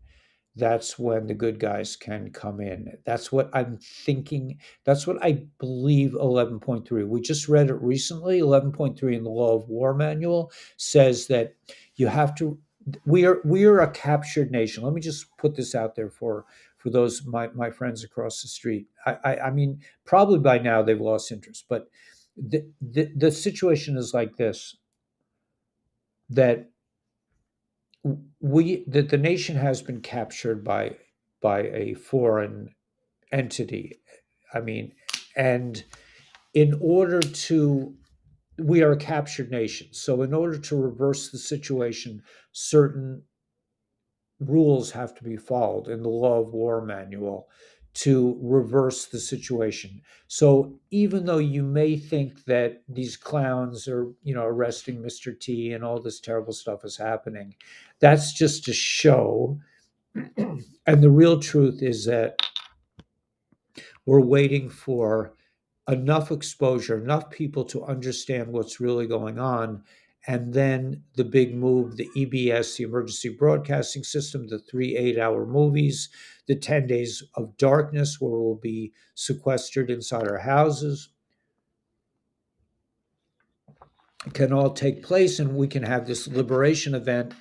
that's when the good guys can come in. That's what I'm thinking. That's what I believe 11.3. We just read it recently. 11.3 in the Law of War manual says that you have to we are a captured nation. Let me just put this out there for those my friends across the street. I mean, probably by now they've lost interest, but the situation is like this, that that the nation has been captured by a foreign entity. I mean, and in order to we are a captured nation. So in order to reverse the situation, certain rules have to be followed in the Law of War manual to reverse the situation. So even though you may think that these clowns are, arresting Mr. T and all this terrible stuff is happening, that's just a show. And the real truth is that we're waiting for enough exposure, enough people to understand what's really going on. And then the big move, the EBS, the emergency broadcasting system, the 3 8-hour movies, the 10 days of darkness where we'll be sequestered inside our houses, can all take place. And we can have this liberation event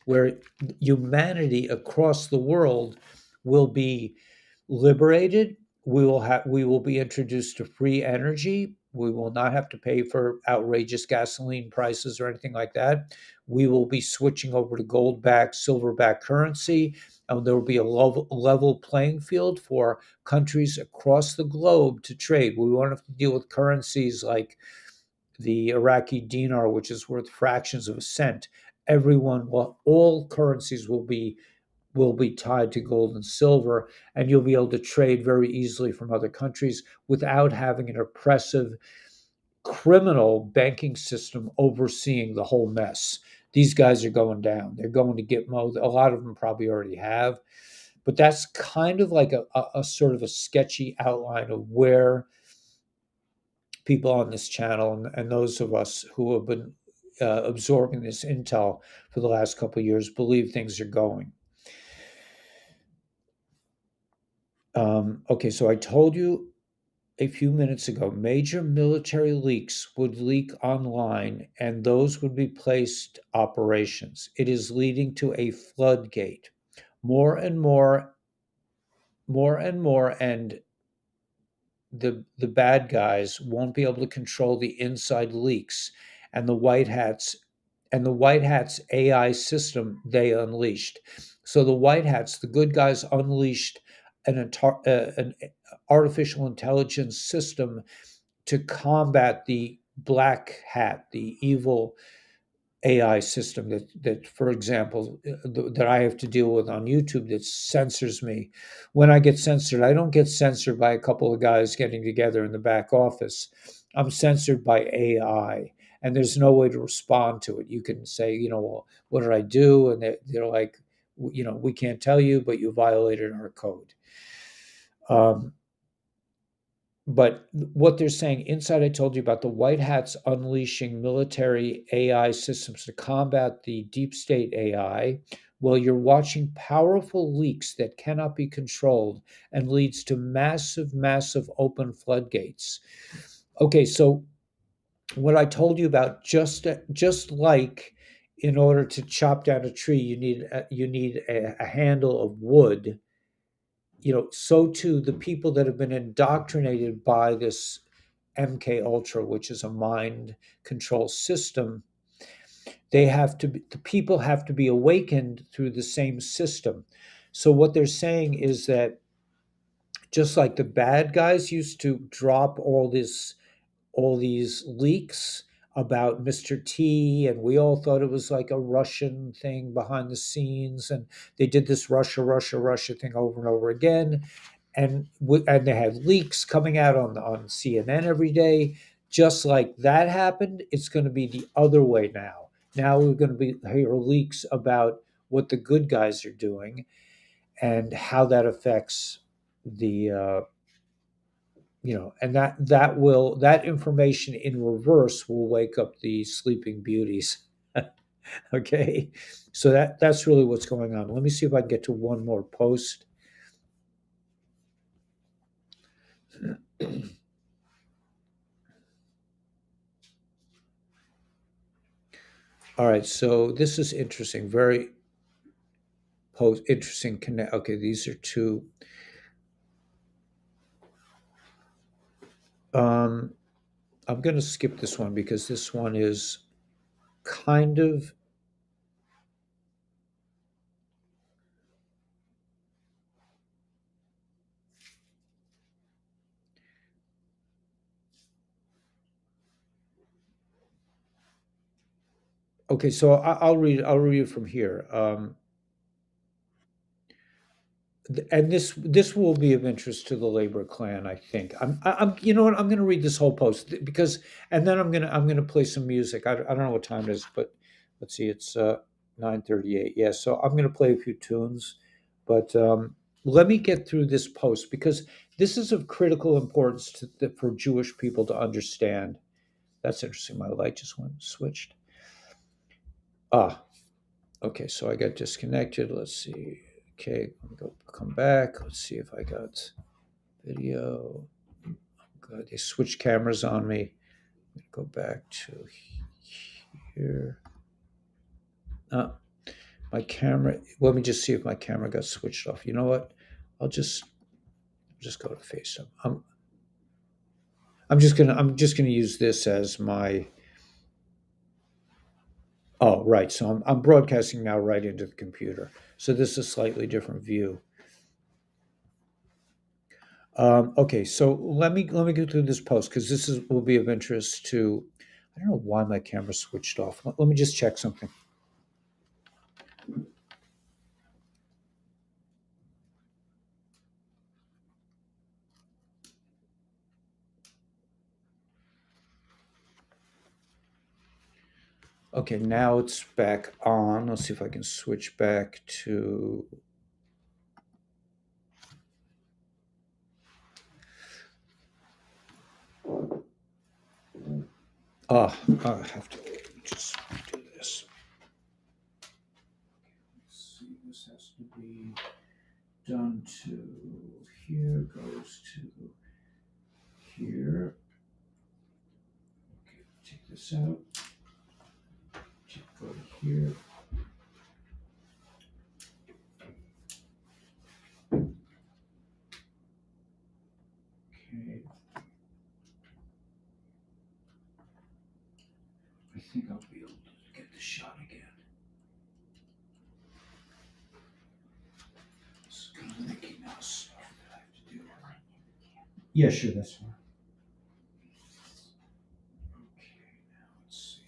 where humanity across the world will be liberated. We will be introduced to free energy. We will not have to pay for outrageous gasoline prices or anything like that. We will be switching over to gold-backed, silver-backed currency, and there will be a level playing field for countries across the globe to trade. We won't have to deal with currencies like the Iraqi dinar, which is worth fractions of a cent. All currencies will be tied to gold and silver, and you'll be able to trade very easily from other countries without having an oppressive criminal banking system overseeing the whole mess. These guys are going down. They're going to Gitmo. A lot of them probably already have. But that's kind of like a sort of a sketchy outline of where people on this channel and those of us who have been absorbing this intel for the last couple of years believe things are going. Okay, so I told you a few minutes ago, major military leaks would leak online and those would be placed operations. It is leading to a floodgate. More and more, more and more, and the bad guys won't be able to control the inside leaks and the white hats AI system they unleashed. So the white hats, the good guys, unleashed an artificial intelligence system to combat the black hat, the evil AI system that, for example, that I have to deal with on YouTube that censors me. When I get censored, I don't get censored by a couple of guys getting together in the back office. I'm censored by AI, and there's no way to respond to it. You can say, well, what did I do? And they're like, we can't tell you, but you violated our code. But what they're saying inside, I told you about the white hats unleashing military AI systems to combat the deep state AI. Well, you're watching powerful leaks that cannot be controlled and leads to massive, massive open floodgates. Okay, so what I told you about, just like in order to chop down a tree, you need a handle of wood. So too the people that have been indoctrinated by this MK Ultra, which is a mind control system, the people have to be awakened through the same system. So what they're saying is that just like the bad guys used to drop all these leaks about Mr. T, and we all thought it was like a Russian thing behind the scenes, and they did this Russia thing over and over again, and they had leaks coming out on CNN every day. Just like that happened, it's going to be the other way now. Now we're going to hear leaks about what the good guys are doing and how that affects the and that information in reverse will wake up the sleeping beauties. Okay, so that's really what's going on. Let me see if I can get to one more post. All right, so this is interesting. Very interesting connect. Okay, these are two. Um, I'm going to skip this one because this one is kind of okay. So I'll read. I'll read it from here. And this will be of interest to the Labor Clan, I think. I'm you know what, I'm going to read this whole post because, and then I'm going to play some music. I don't know what time it is, but let's see, it's 9:38. Yeah, so I'm going to play a few tunes, but let me get through this post because this is of critical importance for Jewish people to understand. That's interesting. My light just went switched. Ah, okay, so I got disconnected. Let's see. Okay, come back. Let's see if I got video. Good. They switched cameras on me. I'm gonna go back to here. Uh, my camera. Let me just see if my camera got switched off. You know what? I'll just go to FaceTime. I'm just gonna use this as my. Oh, right. So I'm broadcasting now right into the computer. So this is a slightly different view. Okay, so let me go through this post because will be of interest to. I don't know why my camera switched off. Let me just check something. Okay, now it's back on. Let's see if I can switch back to. Oh, I have to just do this. Let's see, this has to be done to here, goes to this out. Go to here. Okay. I think I'll be able to get the shot again. It's kind of Mickey Mouse stuff that I have to do. Yeah, sure, that's fine. Okay, now let's see.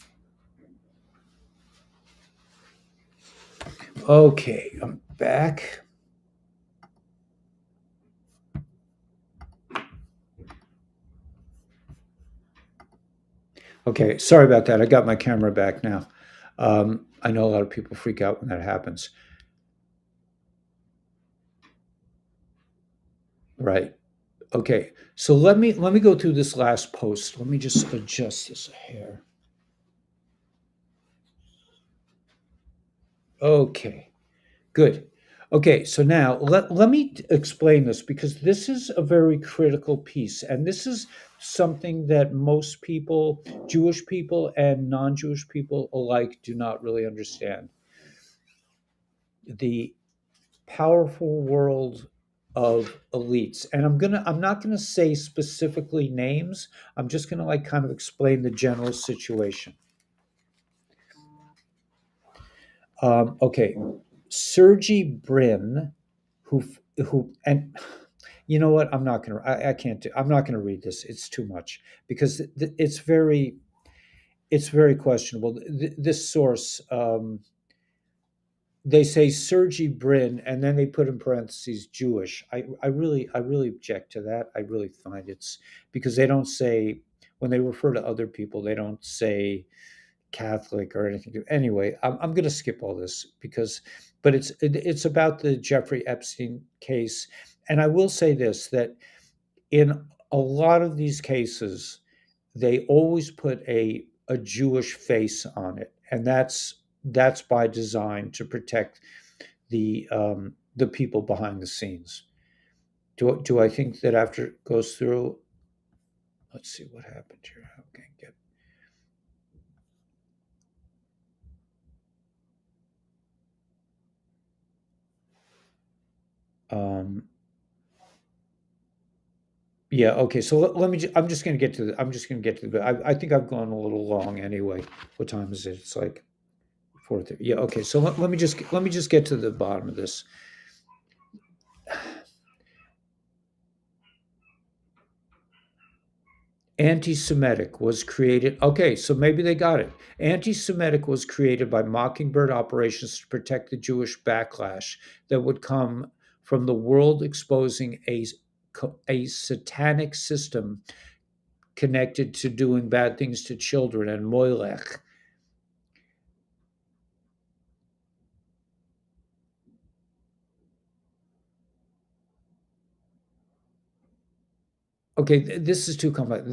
Okay, I'm back. Okay, sorry about that. I got my camera back now. I know a lot of people freak out when that happens. Right. Okay. So let me go through this last post. Let me just adjust this a hair. Okay. Good. Okay, so now let me explain this because this is a very critical piece, and this is something that most people, Jewish people and non-Jewish people alike, do not really understand. The powerful world of elites. And I'm not gonna say specifically names. I'm just gonna like kind of explain the general situation. Okay, Sergey Brin, and you know what? I can't do. I'm not gonna read this. It's too much because it's very questionable. This source, they say Sergey Brin, and then they put in parentheses Jewish. I really object to that. I really find it's because they don't say when they refer to other people, they don't say Catholic or anything. Anyway, I'm going to skip all this but it's about the Jeffrey Epstein case, and I will say this that in a lot of these cases, they always put a Jewish face on it, and that's by design to protect the people behind the scenes. Do I think that after it goes through? Let's see what happened here. Okay, get um, yeah. Okay, so let me. I'm just going to get to the. I'm just going to get to the. I think I've gone a little long anyway. What time is it? It's like 4:30. Yeah. Okay. So let me just get to the bottom of this. Anti-Semitic was created. Okay, so maybe they got it. Anti-Semitic was created by Mockingbird operations to protect the Jewish backlash that would come from the world exposing a satanic system connected to doing bad things to children and Moilech. Okay, this is too complex.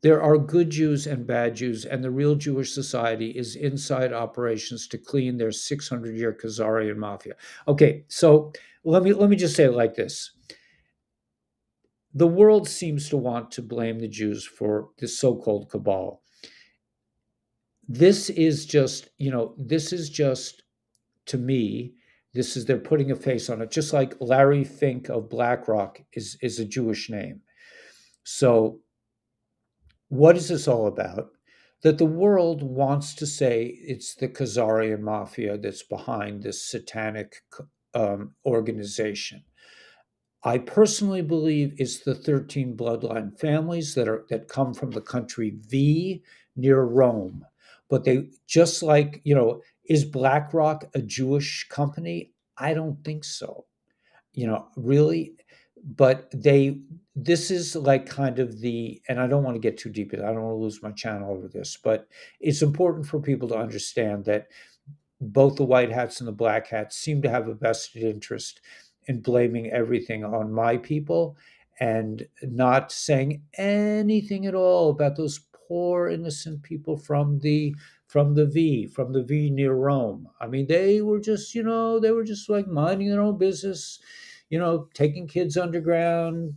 There are good Jews and bad Jews, and the real Jewish society is inside operations to clean their 600-year Khazarian mafia. Okay, so let me just say it like this. The world seems to want to blame the Jews for this so-called cabal. This is just, this is just to me, this is they're putting a face on it, just like Larry Fink of BlackRock is a Jewish name. So what is this all about? That the world wants to say it's the Khazarian mafia that's behind this satanic organization. I personally believe it's the 13 bloodline families that come from the country V near Rome. But they just like, is BlackRock a Jewish company? I don't think so. Really, but this is like kind of and I don't want to get too deep in it. I don't want to lose my channel over this, but it's important for people to understand that both the white hats and the black hats seem to have a vested interest in blaming everything on my people and not saying anything at all about those poor innocent people from the V near Rome. I mean, they were just like minding their own business, taking kids underground,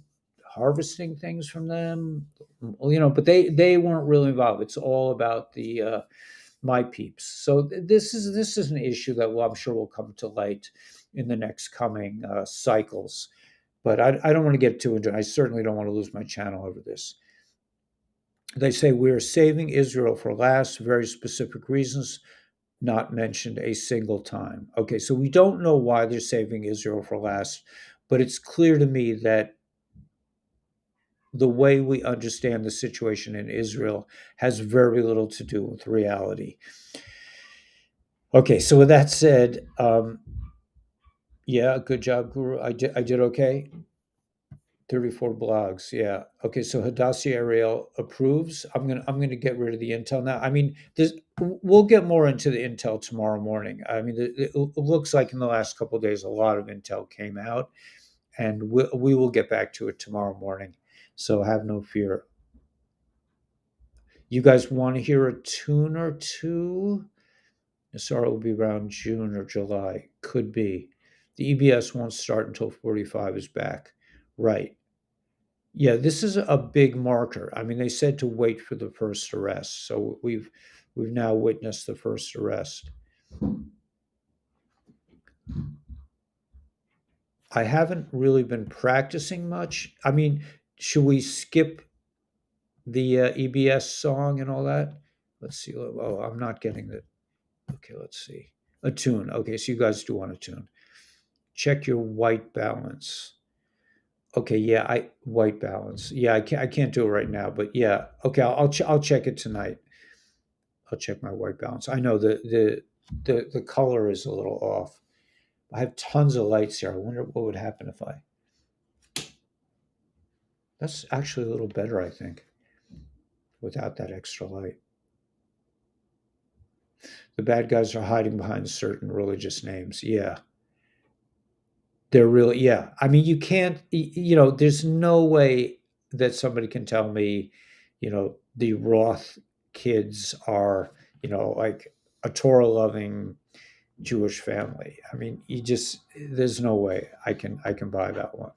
harvesting things from them, but they weren't really involved. It's all about the my peeps. So this is an issue that I'm sure will come to light in the next coming cycles. But I don't want to get too into it. I certainly don't want to lose my channel over this. They say we're saving Israel for last, very specific reasons, not mentioned a single time. Okay, so we don't know why they're saving Israel for last, but it's clear to me that the way we understand the situation in Israel has very little to do with reality. Okay, so with that said, yeah, good job, Guru. I did okay. 34 blogs. Yeah. Okay. So Hadassah Ariel approves. I'm gonna get rid of the intel now. I mean, we'll get more into the intel tomorrow morning. I mean, it looks like in the last couple of days a lot of intel came out, and we will get back to it tomorrow morning. So have no fear. You guys want to hear a tune or two? Sorry, will be around June or July. Could be. The EBS won't start until 45 is back. Right. Yeah, this is a big marker. I mean, they said to wait for the first arrest, so we've now witnessed the first arrest. I haven't really been practicing much. I mean, should we skip the EBS song and all that? Let's see. Oh, I'm not getting the. Okay, let's see. A tune. Okay, so you guys do want a tune. Check your white balance. Okay, yeah, I white balance. Yeah, I can't do it right now, but yeah. Okay, I'll check it tonight. I'll check my white balance. I know the color is a little off. I have tons of lights here. I wonder what would happen if I. That's actually a little better, I think, without that extra light. The bad guys are hiding behind certain religious names. Yeah, they're really. Yeah, I mean, you can't. There's no way that somebody can tell me, the Roth kids are, like a Torah loving Jewish family. I mean, there's no way I can buy that one,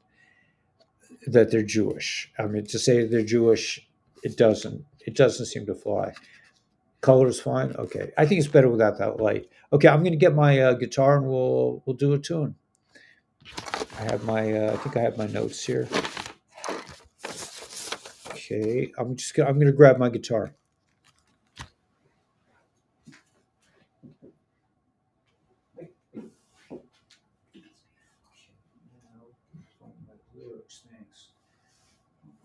that they're Jewish. I mean, to say they're Jewish, it doesn't seem to fly. Color is fine. Okay, I think it's better without that light. Okay, I'm going to get my guitar and we'll do a tune. I think I have my notes here. Okay, I'm going to grab my guitar. Lyrics, thanks.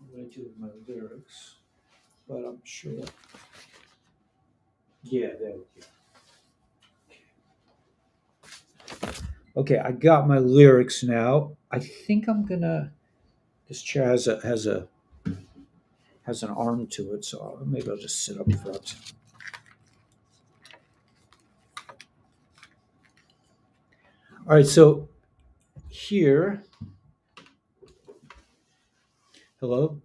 What I do with my lyrics, but I'm sure. Yeah, there we go. Okay, I got my lyrics now. I think I'm gonna. This chair has an arm to it, so maybe I'll just sit up front. All right, so here. Hello,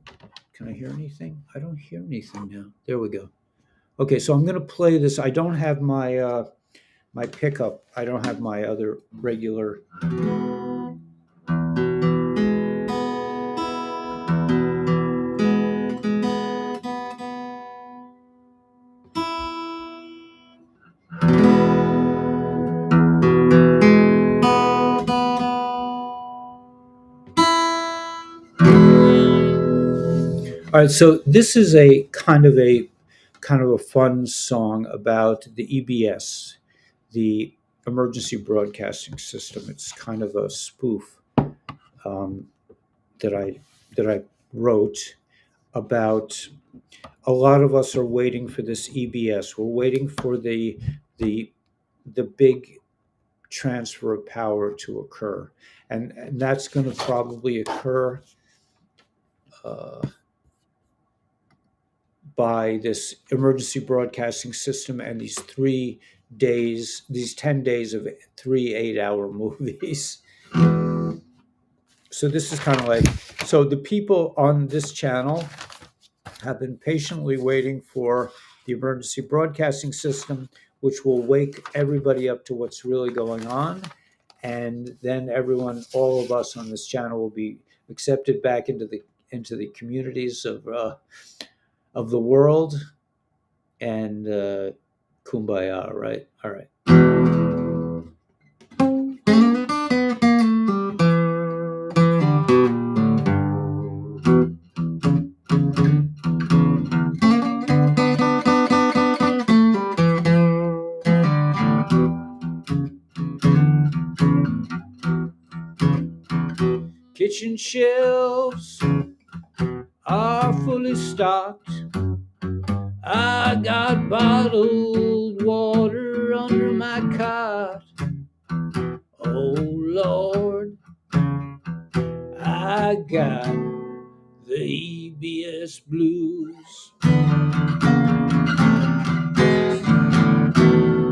can I hear anything? I don't hear anything now. There we go. Okay, so I'm gonna play this. I don't have my pickup. I don't have my other regular. All right, so this is a kind of a fun song about the EBS, the Emergency Broadcasting System. It's kind of a spoof um, that I wrote about. A lot of us are waiting for this EBS. We're waiting for the the big transfer of power to occur, and that's going to probably occur. Uh, by this emergency broadcasting system and these 10 days of 3 8-hour movies. So this is kind of like, so the people on this channel have been patiently waiting for the emergency broadcasting system, which will wake everybody up to what's really going on. And then all of us on this channel will be accepted back into the communities of the world, and kumbaya, right? All right. Kitchen shelves are fully stocked. I got bottled water under my cot. Oh Lord, I got the EBS blues.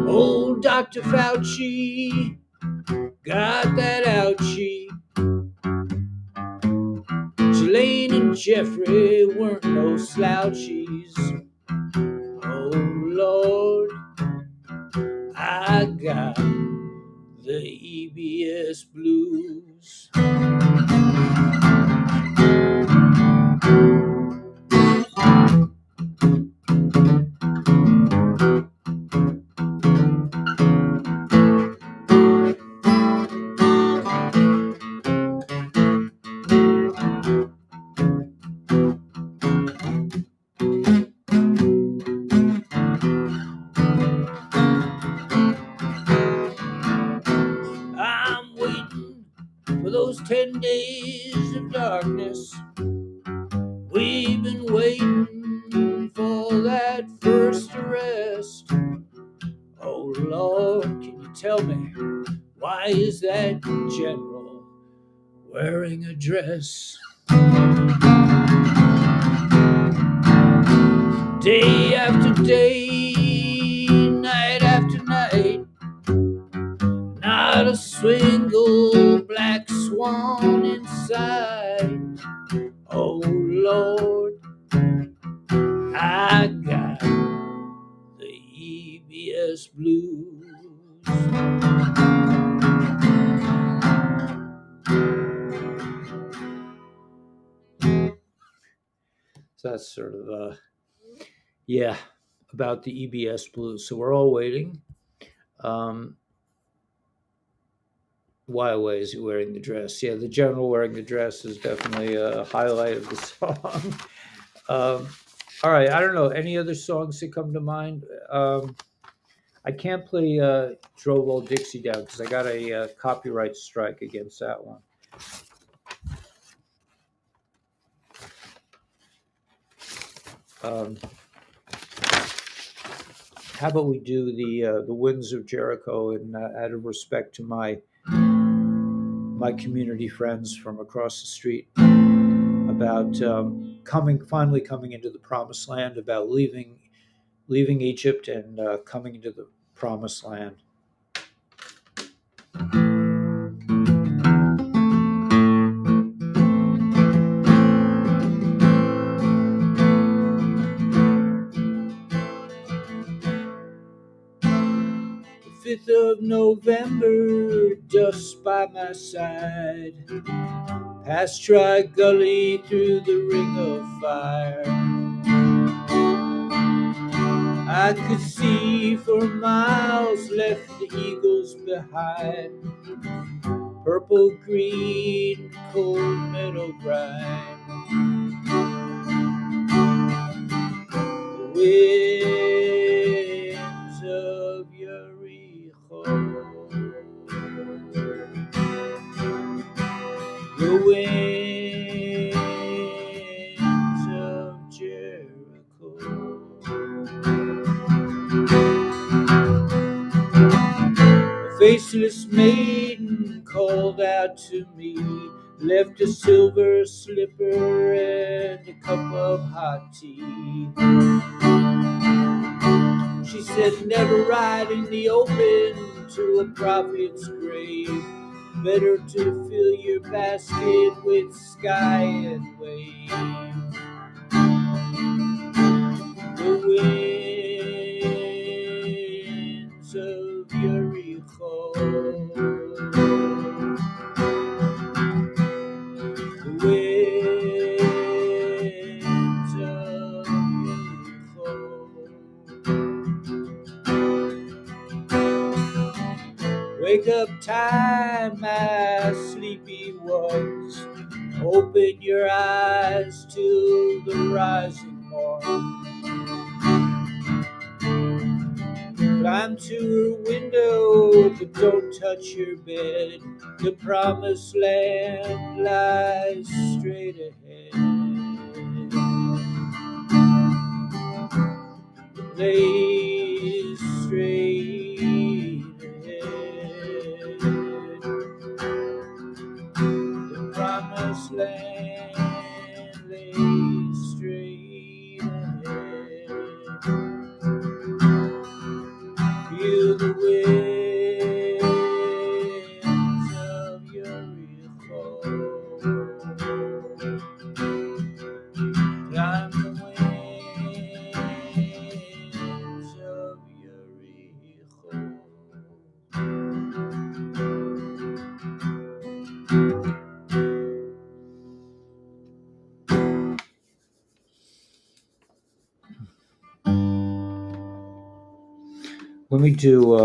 Old Dr. Fauci got that ouchie. Jelaine and Jeffrey weren't no slouchies. Oh Lord, I got the EBS blues. I'm waiting for those 10 days of darkness. We've been waiting for that first arrest. Oh Lord, can you tell me, why is that general wearing a dress? Day after day, night after night, not a single black swan in sight. Oh Lord, I got the EBS blues. So that's sort of yeah, about the EBS blues. So we're all waiting. Why is he wearing the dress? Yeah, the general wearing the dress is definitely a highlight of the song. All right, I don't know any other songs that come to mind. I can't play "Drove Old Dixie Down" because I got a copyright strike against that one. How about we do the Winds of Jericho, and out of respect to my community friends from across the street, about finally coming into the promised land, about leaving Egypt and coming into the promised land. The 5th of November, dust by my side, past Tri Gully through the ring of fire. I could see for miles, left the eagles behind, purple, green, cold meadow brine. The winds of Jericho, the winds of Jericho. A faceless maiden called out to me, left a silver slipper and a cup of hot tea. She said, never ride in the open to a prophet's grave. Better to fill your basket with sky and wave. The winds of Jericho, the Wake up time, my sleepy ones. Open your eyes to the rising morn. Climb to her window, but don't touch her bed. The promised land lies straight ahead. Lays straight ahead. The promised land lays straight ahead. Feel the winds of your recall. Climb the winds of your recall. Let me do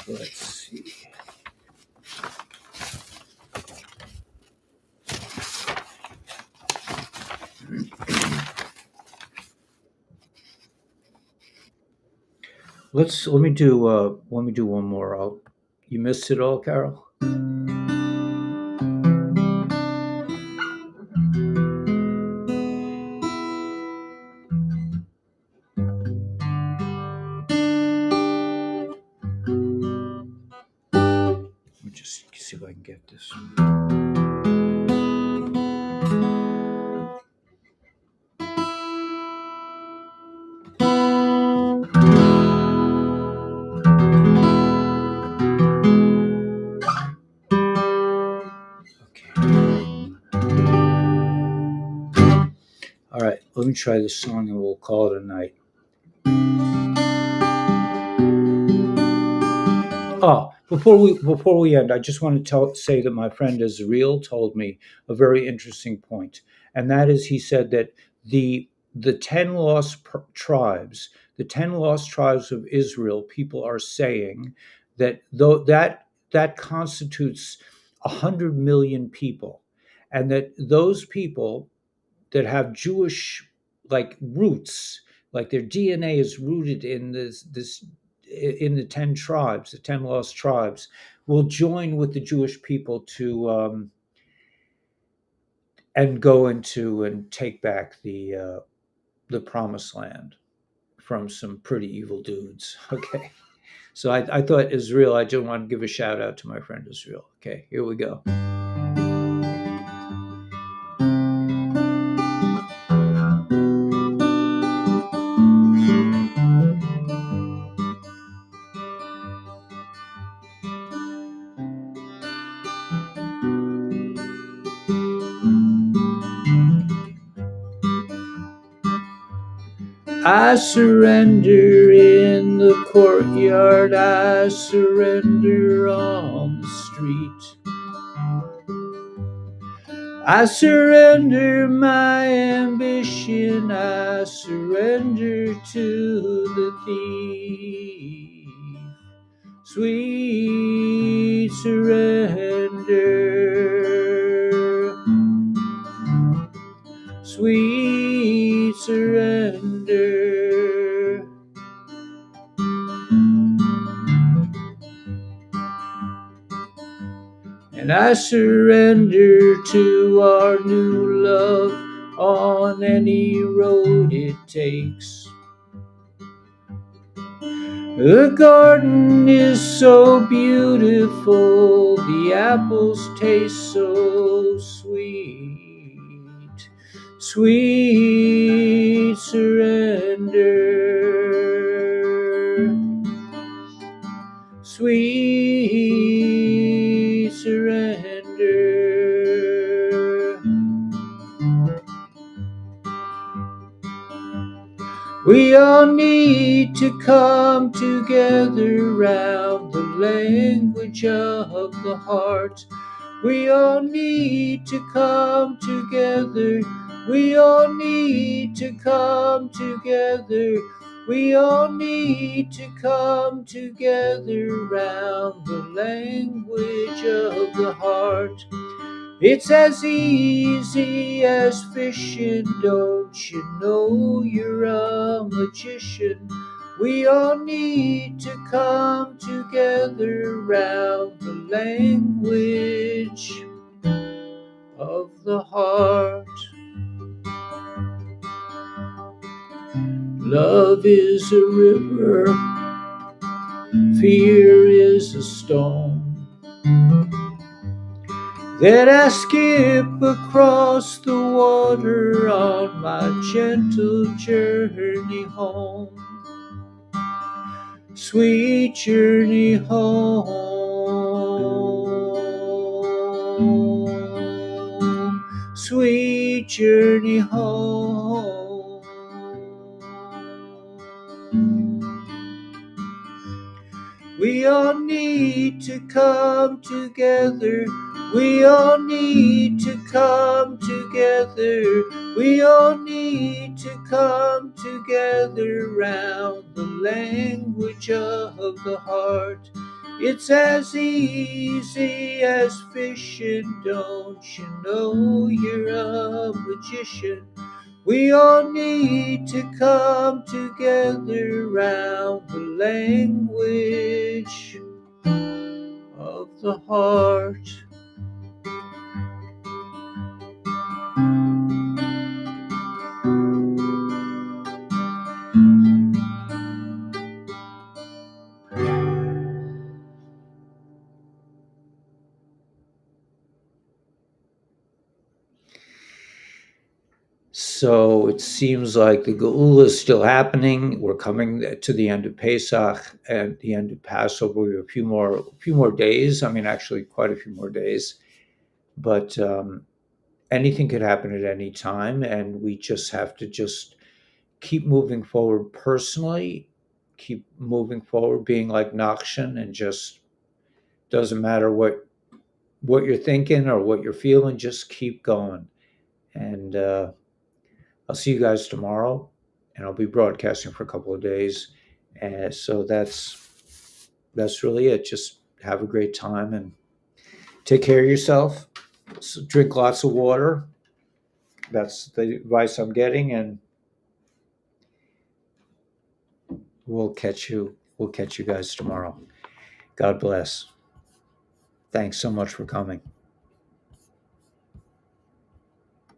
let's see. Let me do one more. You missed it all, Carol? Let me just see if I can get this. All right, let me try this song and we'll call it a night. Oh, before we end, I just want to say that my friend Israel told me a very interesting point, and that is he said that the 10 lost tribes, the 10 lost tribes of Israel, people are saying that though that constitutes 100 million people, and that those people that have Jewish like roots, like their DNA is rooted in this in the 10 tribes, the 10 lost tribes, will join with the Jewish people to and go into and take back the promised land from some pretty evil dudes. Okay. So I thought Israel, I just want to give a shout out to my friend Israel. Okay, here we go. I surrender in the courtyard, I surrender on the street. I surrender my ambition, I surrender to the thief. Sweet surrender, sweet surrender. And I surrender to our new love on any road it takes. The garden is so beautiful, the apples taste so sweet. Sweet surrender, sweet surrender. We all need to come together round the language of the heart. We all need to come together. We all need to come together. We all need to come together round the language of the heart. It's as easy as fishing, don't you know you're a magician? We all need to come together round the language of the heart. Love is a river, fear is a stone that I skip across the water on my gentle journey home. Sweet journey home. Sweet journey home. We all need to come together. We all need to come together. We all need to come together round the language of the heart. It's as easy as fishing, don't you know you're a magician? We all need to come together round the language of the heart. So it seems like the Geula is still happening. We're coming to the end of Pesach and the end of Passover. We have a few more days. I mean, actually, quite a few more days. But anything could happen at any time, and we just have to just keep moving forward personally. Keep moving forward, being like Nachshon, and just doesn't matter what you're thinking or what you're feeling. Just keep going, and I'll see you guys tomorrow, and I'll be broadcasting for a couple of days. And so that's really it. Just have a great time and take care of yourself. So drink lots of water. That's the advice I'm getting, and we'll catch you guys tomorrow. God bless. Thanks so much for coming.